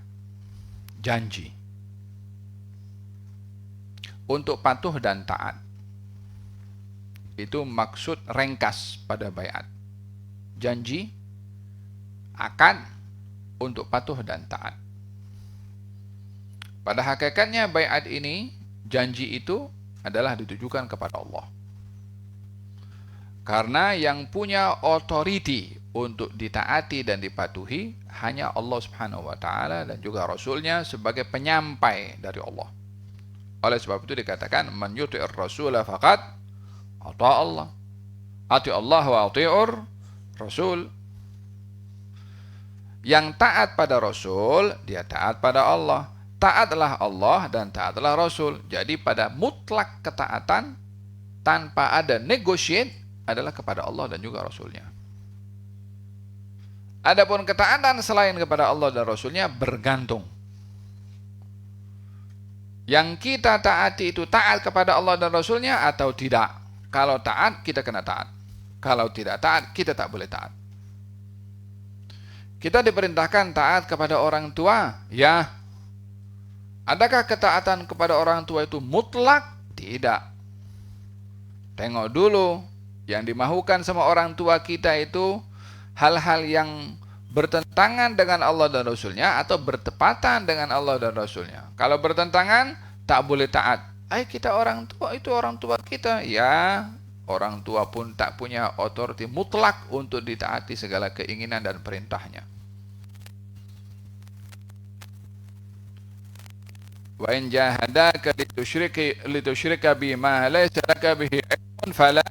janji untuk patuh dan taat. Itu maksud ringkas pada bai'at. Janji, akad untuk patuh dan taat. Pada hakikatnya bai'at ini, janji itu adalah ditujukan kepada Allah. Karena yang punya otoriti untuk ditaati dan dipatuhi hanya Allah Subhanahu wa ta'ala dan juga Rasulnya sebagai penyampai dari Allah. Oleh sebab itu dikatakan man yuti'ir rasula faqad ata Allah. Ati Allah wa ati'ur Rasul. Yang taat pada Rasul, dia taat pada Allah. Taatlah Allah dan taatlah Rasul. Jadi pada mutlak ketaatan tanpa ada negotiate adalah kepada Allah dan juga Rasulnya. Adapun ketaatan selain kepada Allah dan Rasulnya bergantung. Yang kita taati itu taat kepada Allah dan Rasulnya atau tidak. Kalau taat, kita kena taat. Kalau tidak taat, kita tak boleh taat. Kita diperintahkan taat kepada orang tua, ya. Adakah ketaatan kepada orang tua itu mutlak? Tidak. Tengok dulu, yang dimahukan sama orang tua kita itu hal-hal yang bertentangan dengan Allah dan Rasulnya atau bertepatan dengan Allah dan Rasulnya. Kalau bertentangan, tak boleh taat. Kita orang tua, itu orang tua kita. Ya, orang tua pun tak punya otoriti mutlak untuk ditaati segala keinginan dan perintahnya. Wa in jahadaka litusyrika bima laysa laka bihi ilmun fala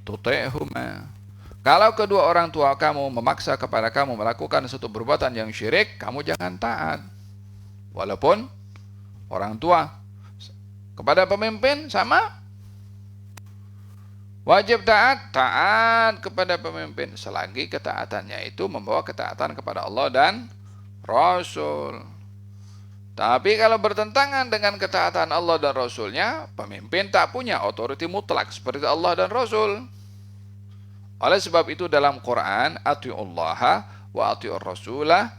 tuti'huma. Kalau kedua orang tua kamu memaksa kepada kamu melakukan suatu perbuatan yang syirik, kamu jangan taat. Walaupun orang tua. Kepada pemimpin sama. Wajib taat, taat kepada pemimpin selagi ketaatannya itu membawa ketaatan kepada Allah dan Rasul. Tapi kalau bertentangan dengan ketaatan Allah dan Rasulnya, pemimpin tak punya otoriti mutlak seperti Allah dan Rasul. Oleh sebab itu dalam Quran, atiullaha wa atiur rasulah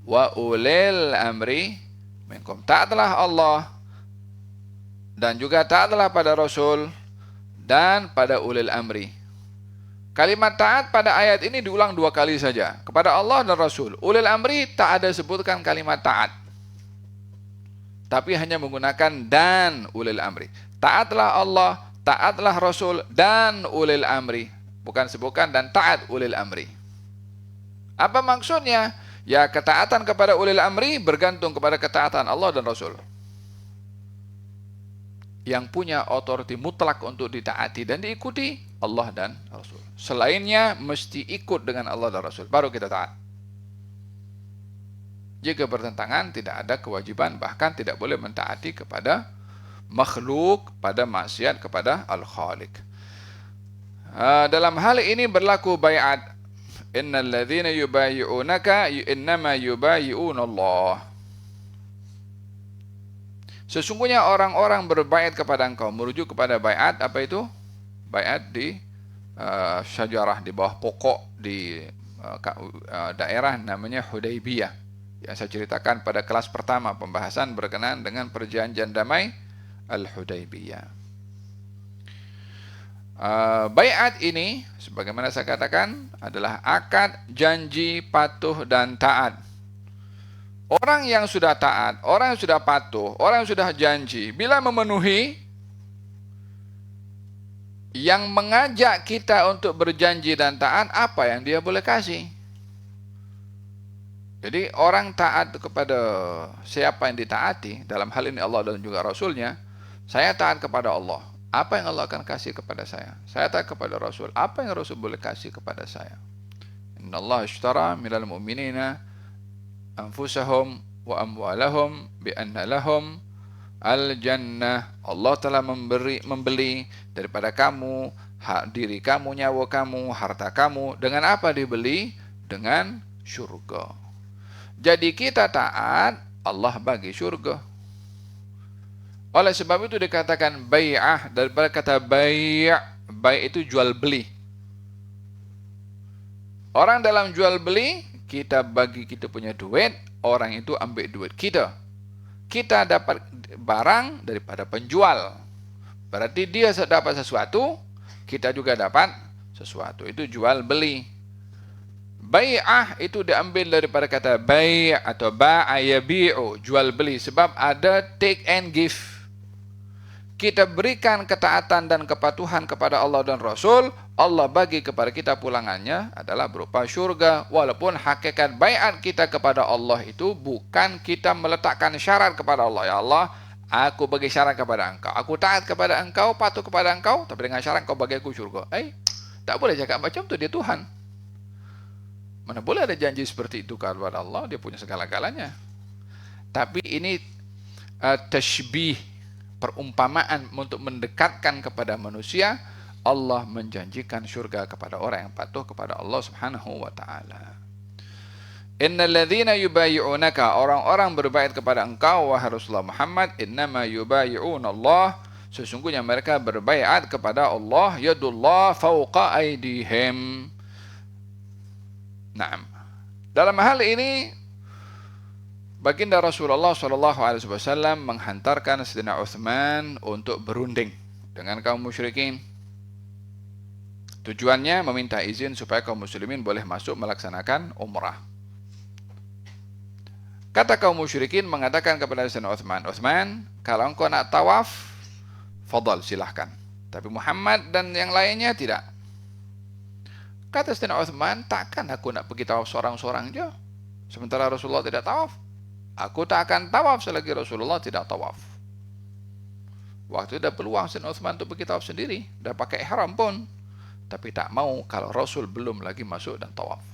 wa ulil amri minkum. Taatlah Allah dan juga taatlah pada Rasul dan pada ulil amri. Kalimat taat pada ayat ini diulang 2 kali saja. Kepada Allah dan Rasul. Ulil amri tak ada sebutkan kalimat taat. Tapi hanya menggunakan dan ulil amri. Taatlah Allah, taatlah Rasul dan ulil amri. Bukan sebutkan dan taat ulil amri. Apa maksudnya? Ya, ketaatan kepada ulil amri bergantung kepada ketaatan Allah dan Rasul. Yang punya otoriti mutlak untuk ditaati dan diikuti Allah dan Rasul. Selainnya mesti ikut dengan Allah dan Rasul, baru kita taat. Jika bertentangan, tidak ada kewajiban, bahkan tidak boleh mentaati kepada makhluk pada maksiat kepada Al-Khaliq. Dalam hal ini berlaku bai'at. Innal ladzina yubayyi'unaka innama yubayyi'unallah. Sesungguhnya orang-orang berbaiat kepada engkau, merujuk kepada baiat, apa itu? Baiat di syajarah, di bawah pokok di daerah namanya Hudaybiyah. Yang saya ceritakan pada kelas pertama pembahasan berkenaan dengan perjanjian damai Al-Hudaybiyah. Baiat ini, sebagaimana saya katakan, adalah akad, janji, patuh, dan taat. Orang yang sudah taat, orang yang sudah patuh, orang yang sudah janji, bila memenuhi yang mengajak kita untuk berjanji dan taat, apa yang dia boleh kasih? Jadi orang taat kepada siapa yang ditaati, dalam hal ini Allah dan juga Rasulnya. Saya taat kepada Allah, apa yang Allah akan kasih kepada saya? Saya taat kepada Rasul, apa yang Rasul boleh kasih kepada saya? Innallaha ishtara minal mu'minina anfusahum wa amwalahum bi anna lahum al-jannah. Allah telah membeli daripada kamu, diri kamu, nyawa kamu, harta kamu. Dengan apa dibeli? Dengan syurga. Jadi kita taat, Allah bagi syurga. Oleh sebab itu dikatakan bai'ah, daripada kata bai'. Bai' itu jual beli. Orang dalam jual beli, kita bagi kita punya duit, orang itu ambil duit kita. Kita dapat barang daripada penjual. Berarti dia dapat sesuatu, kita juga dapat sesuatu. Itu jual beli. Bai'ah itu diambil daripada kata bai' atau ba'a yabi'u, jual beli. Sebab ada take and give. Kita berikan ketaatan dan kepatuhan kepada Allah dan Rasul, Allah bagi kepada kita pulangannya adalah berupa syurga. Walaupun hakikat bai'at kita kepada Allah itu bukan kita meletakkan syarat kepada Allah. Ya Allah, aku bagi syarat kepada engkau, aku taat kepada engkau, patuh kepada engkau, tapi dengan syarat engkau bagi aku syurga. Tak boleh cakap macam tu, dia Tuhan. Mana boleh ada janji seperti itu kepada Allah, dia punya segala-galanya. Tapi ini tashbih, perumpamaan untuk mendekatkan kepada manusia. Allah menjanjikan syurga kepada orang yang patuh kepada Allah Subhanahu wa taala. Innal ladzina yubayyi'unaka, orang-orang berbaiat kepada engkau wahai Rasulullah Muhammad, innama yubayyi'unallah, Sesungguhnya mereka berbaiat kepada Allah, yadullah fauqa aydihim. Naam. Dalam hal ini baginda Rasulullah SAW menghantarkan Sayyidina Utsman untuk berunding dengan kaum musyrikin. Tujuannya meminta izin supaya kaum muslimin boleh masuk melaksanakan umrah. Kata kaum musyrikin mengatakan kepada Sayyidina Utsman, Utsman, kalau engkau nak tawaf, fadal, silahkan. Tapi Muhammad dan yang lainnya tidak. Kata Sayyidina Utsman, takkan aku nak pergi tawaf seorang-seorang je, sementara Rasulullah tidak tawaf. Aku tak akan tawaf selagi Rasulullah tidak tawaf. Waktu itu dah peluang Sayyidina Utsman untuk pergi tawaf sendiri, dah pakai ihram pun, tapi tak mau kalau Rasul belum lagi masuk dan tawaf.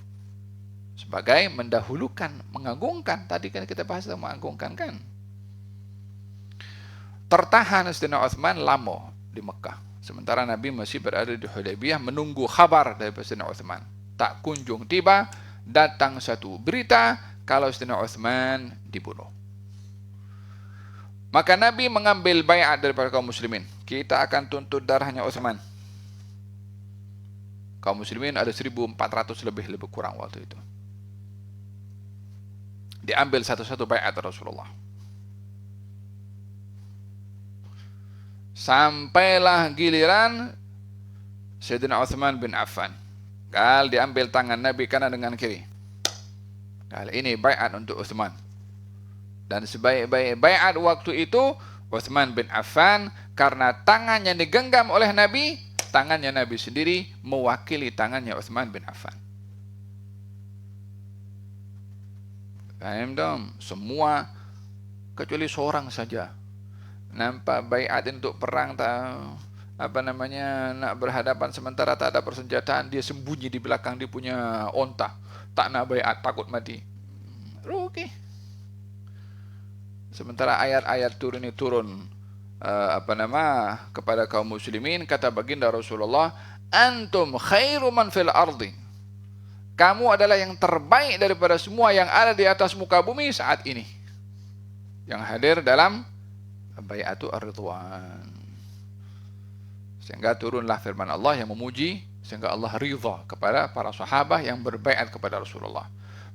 Sebagai mendahulukan, mengagungkan. Tadi kan kita bahas tentang mengagungkan kan. Tertahan Sayyidina Utsman lama di Mekah. Sementara Nabi masih berada di Hudaybiyah menunggu kabar dari Sayyidina Utsman. Tak kunjung tiba, datang satu berita kalau Sayyidina Utsman dibunuh. Maka Nabi mengambil baiat daripada kaum muslimin. Kita akan tuntut darahnya Utsman. Kaum muslimin ada 1.400 lebih kurang waktu itu. Diambil satu-satu baiat Rasulullah. Sampailah giliran Sayyidina Utsman bin Affan. Kal diambil tangan Nabi kanan dengan kiri. Kali ini baiat untuk Utsman. Dan sebaik-baik baiat waktu itu Utsman bin Affan, karena tangannya digenggam oleh Nabi, tangannya Nabi sendiri mewakili tangannya Utsman bin Affan. Paham dong? Semua kecuali seorang saja nampak baiat untuk perang, nak berhadapan sementara tak ada persenjataan, dia sembunyi di belakang dia punya onta, tak nak baiat, takut mati. Rugi. Sementara ayat-ayat turun kepada kaum muslimin, kata baginda Rasulullah, antum khairu man fil ardi. Kamu adalah yang terbaik daripada semua yang ada di atas muka bumi saat ini. Yang hadir dalam bai'atu ar-ridwan. Sehingga turunlah firman Allah yang memuji, sehingga Allah ridha kepada para sahabat yang berbaiat kepada Rasulullah.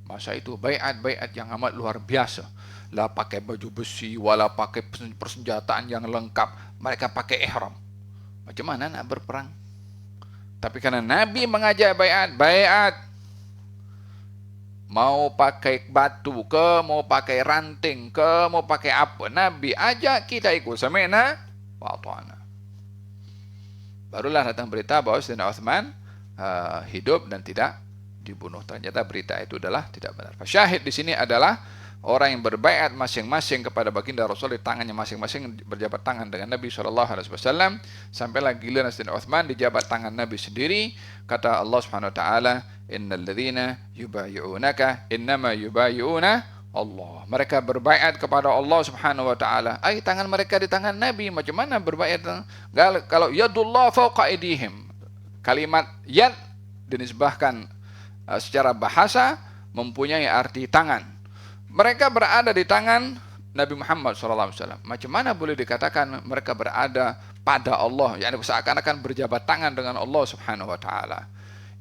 Masa itu baiat yang amat luar biasa. Lah pakai baju besi, wala pakai persenjataan yang lengkap. Mereka pakai ihram. Macam mana nak berperang? Tapi karena Nabi mengajak baiat, mau pakai batu ke, mau pakai ranting ke, mau pakai apa, Nabi ajak, kita ikut. Sami'na wa ata'na. Barulah datang berita bahwa Sayyidina Utsman hidup dan tidak dibunuh. Ternyata berita itu adalah tidak benar. Syahid di sini adalah orang yang berbaiat masing-masing kepada baginda Rasul, di tangannya masing-masing berjabat tangan dengan Nabi SAW. Sampailah giliran Sayyidina Utsman dijabat tangan Nabi sendiri. Kata Allah Subhanahu Wa Taala, innal ladzina yubayyi'unaka innama yubayyi'una Allah. Mereka berbaiat kepada Allah Subhanahu Wa Taala. Tangan mereka di tangan Nabi. Macam mana berbaiat? Kalau yadullah fawqa aydihim, kalimat yad dinisbahkan secara bahasa mempunyai arti tangan. Mereka berada di tangan Nabi Muhammad SAW. Macam mana boleh dikatakan mereka berada pada Allah? Yani seakan-akan berjabat tangan dengan Allah Subhanahu Wa Taala.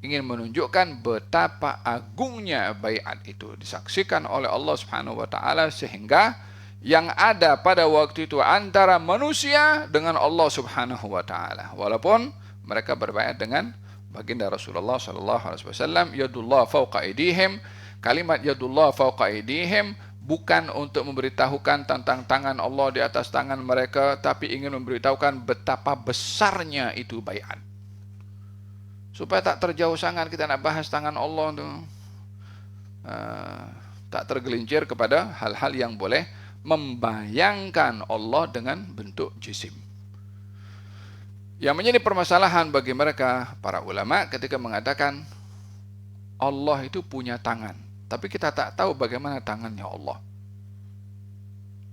Ingin menunjukkan betapa agungnya baiat itu disaksikan oleh Allah Subhanahu Wa Taala, sehingga yang ada pada waktu itu antara manusia dengan Allah Subhanahu Wa Taala. Walaupun mereka berbaiat dengan baginda Rasulullah SAW, yadullah fawqa aydihim. Kalimat yadullah fawqa aydihim bukan untuk memberitahukan tentang tangan Allah di atas tangan mereka, tapi ingin memberitahukan betapa besarnya itu baiat. Supaya tak terjauh sangat kita nak bahas tangan Allah tu, tak tergelincir kepada hal-hal yang boleh membayangkan Allah dengan bentuk jisim. Yang menjadi permasalahan bagi mereka para ulama ketika mengatakan Allah itu punya tangan, tapi kita tak tahu bagaimana tangannya Allah.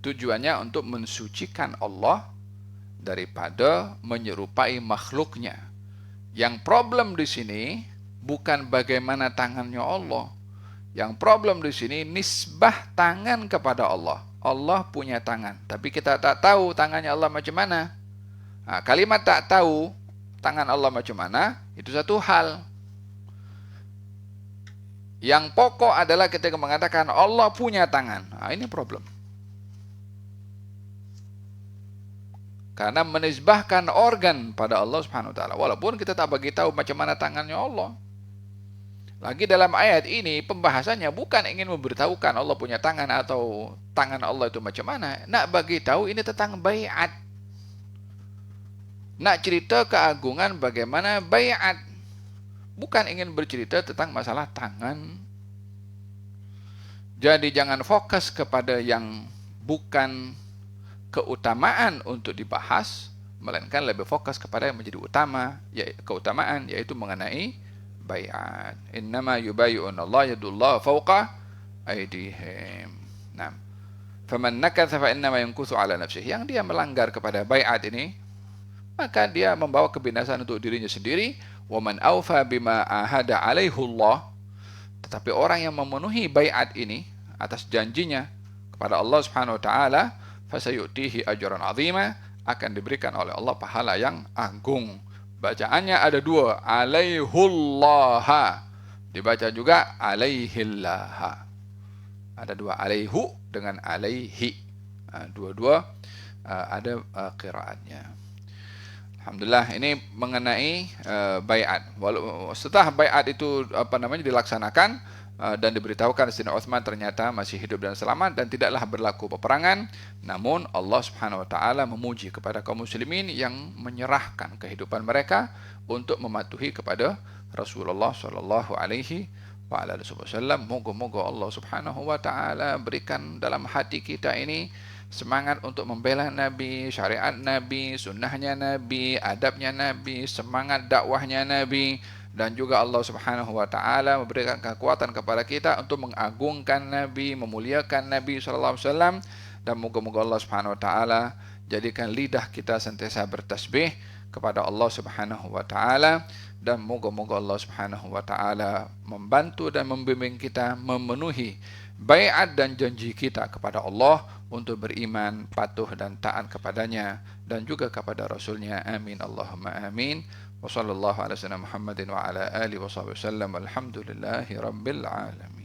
Tujuannya untuk mensucikan Allah daripada menyerupai makhluknya. Yang problem di sini bukan bagaimana tangannya Allah. Yang problem di sini nisbah tangan kepada Allah. Allah punya tangan, tapi kita tak tahu tangannya Allah macam mana. Kalimat tak tahu tangan Allah macam mana, itu satu hal. Yang pokok adalah ketika mengatakan Allah punya tangan. Ini problem. Karena menisbahkan organ pada Allah Subhanahu wa taala, walaupun kita tak bagi tahu macam mana tangannya Allah. Lagi dalam ayat ini pembahasannya bukan ingin memberitahukan Allah punya tangan atau tangan Allah itu macam mana. Nak bagi tahu ini tentang baiat. Nak cerita keagungan bagaimana baiat. Bukan ingin bercerita tentang masalah tangan. Jadi jangan fokus kepada yang bukan keutamaan untuk dibahas, melainkan lebih fokus kepada yang menjadi utama, yaitu keutamaan, yaitu mengenai baiat. Innama yubayyi'una Allah yadullah fawqa aydihim. Nah, faman nakatha fa innama yankusu ala nafsihi. Yang dia melanggar kepada baiat ini, maka dia membawa kebinasaan untuk dirinya sendiri. Wa man awfa bima ahada alaihi Allah. Tetapi orang yang memenuhi baiat ini atas janjinya kepada Allah Subhanahu wa taala, fasayutihi ajran azima, akan diberikan oleh Allah pahala yang agung. Bacaannya ada dua, alaihullaha, dibaca juga alaihillaha. Ada dua, alaihu dengan alaihi. Dua-dua ada qiraatnya. Alhamdulillah, ini mengenai baiat. Setelah baiat itu dilaksanakan dan diberitahukan Sayyidina Utsman ternyata masih hidup dan selamat dan tidaklah berlaku peperangan. Namun Allah Subhanahu wa taala memuji kepada kaum muslimin yang menyerahkan kehidupan mereka untuk mematuhi kepada Rasulullah sallallahu alaihi wasallam. Moga-moga Allah Subhanahu wa taala berikan dalam hati kita ini semangat untuk membela Nabi, syariat Nabi, sunnahnya Nabi, adabnya Nabi, semangat dakwahnya Nabi. Dan juga Allah Subhanahu wa taala memberikan kekuatan kepada kita untuk mengagungkan Nabi, memuliakan Nabi sallallahu alaihi wasallam. Dan moga-moga Allah Subhanahu wa taala jadikan lidah kita sentiasa bertasbih kepada Allah Subhanahu wa taala, dan moga-moga Allah Subhanahu wa taala membantu dan membimbing kita memenuhi baiat dan janji kita kepada Allah untuk beriman, patuh dan taat kepadanya dan juga kepada Rasulnya. Amin Allahumma amin. Wa sallallahu ala sayyidina Muhammadin wa ala alihi wa sahbihi wasallam. Alhamdulillahi rabbil alamin.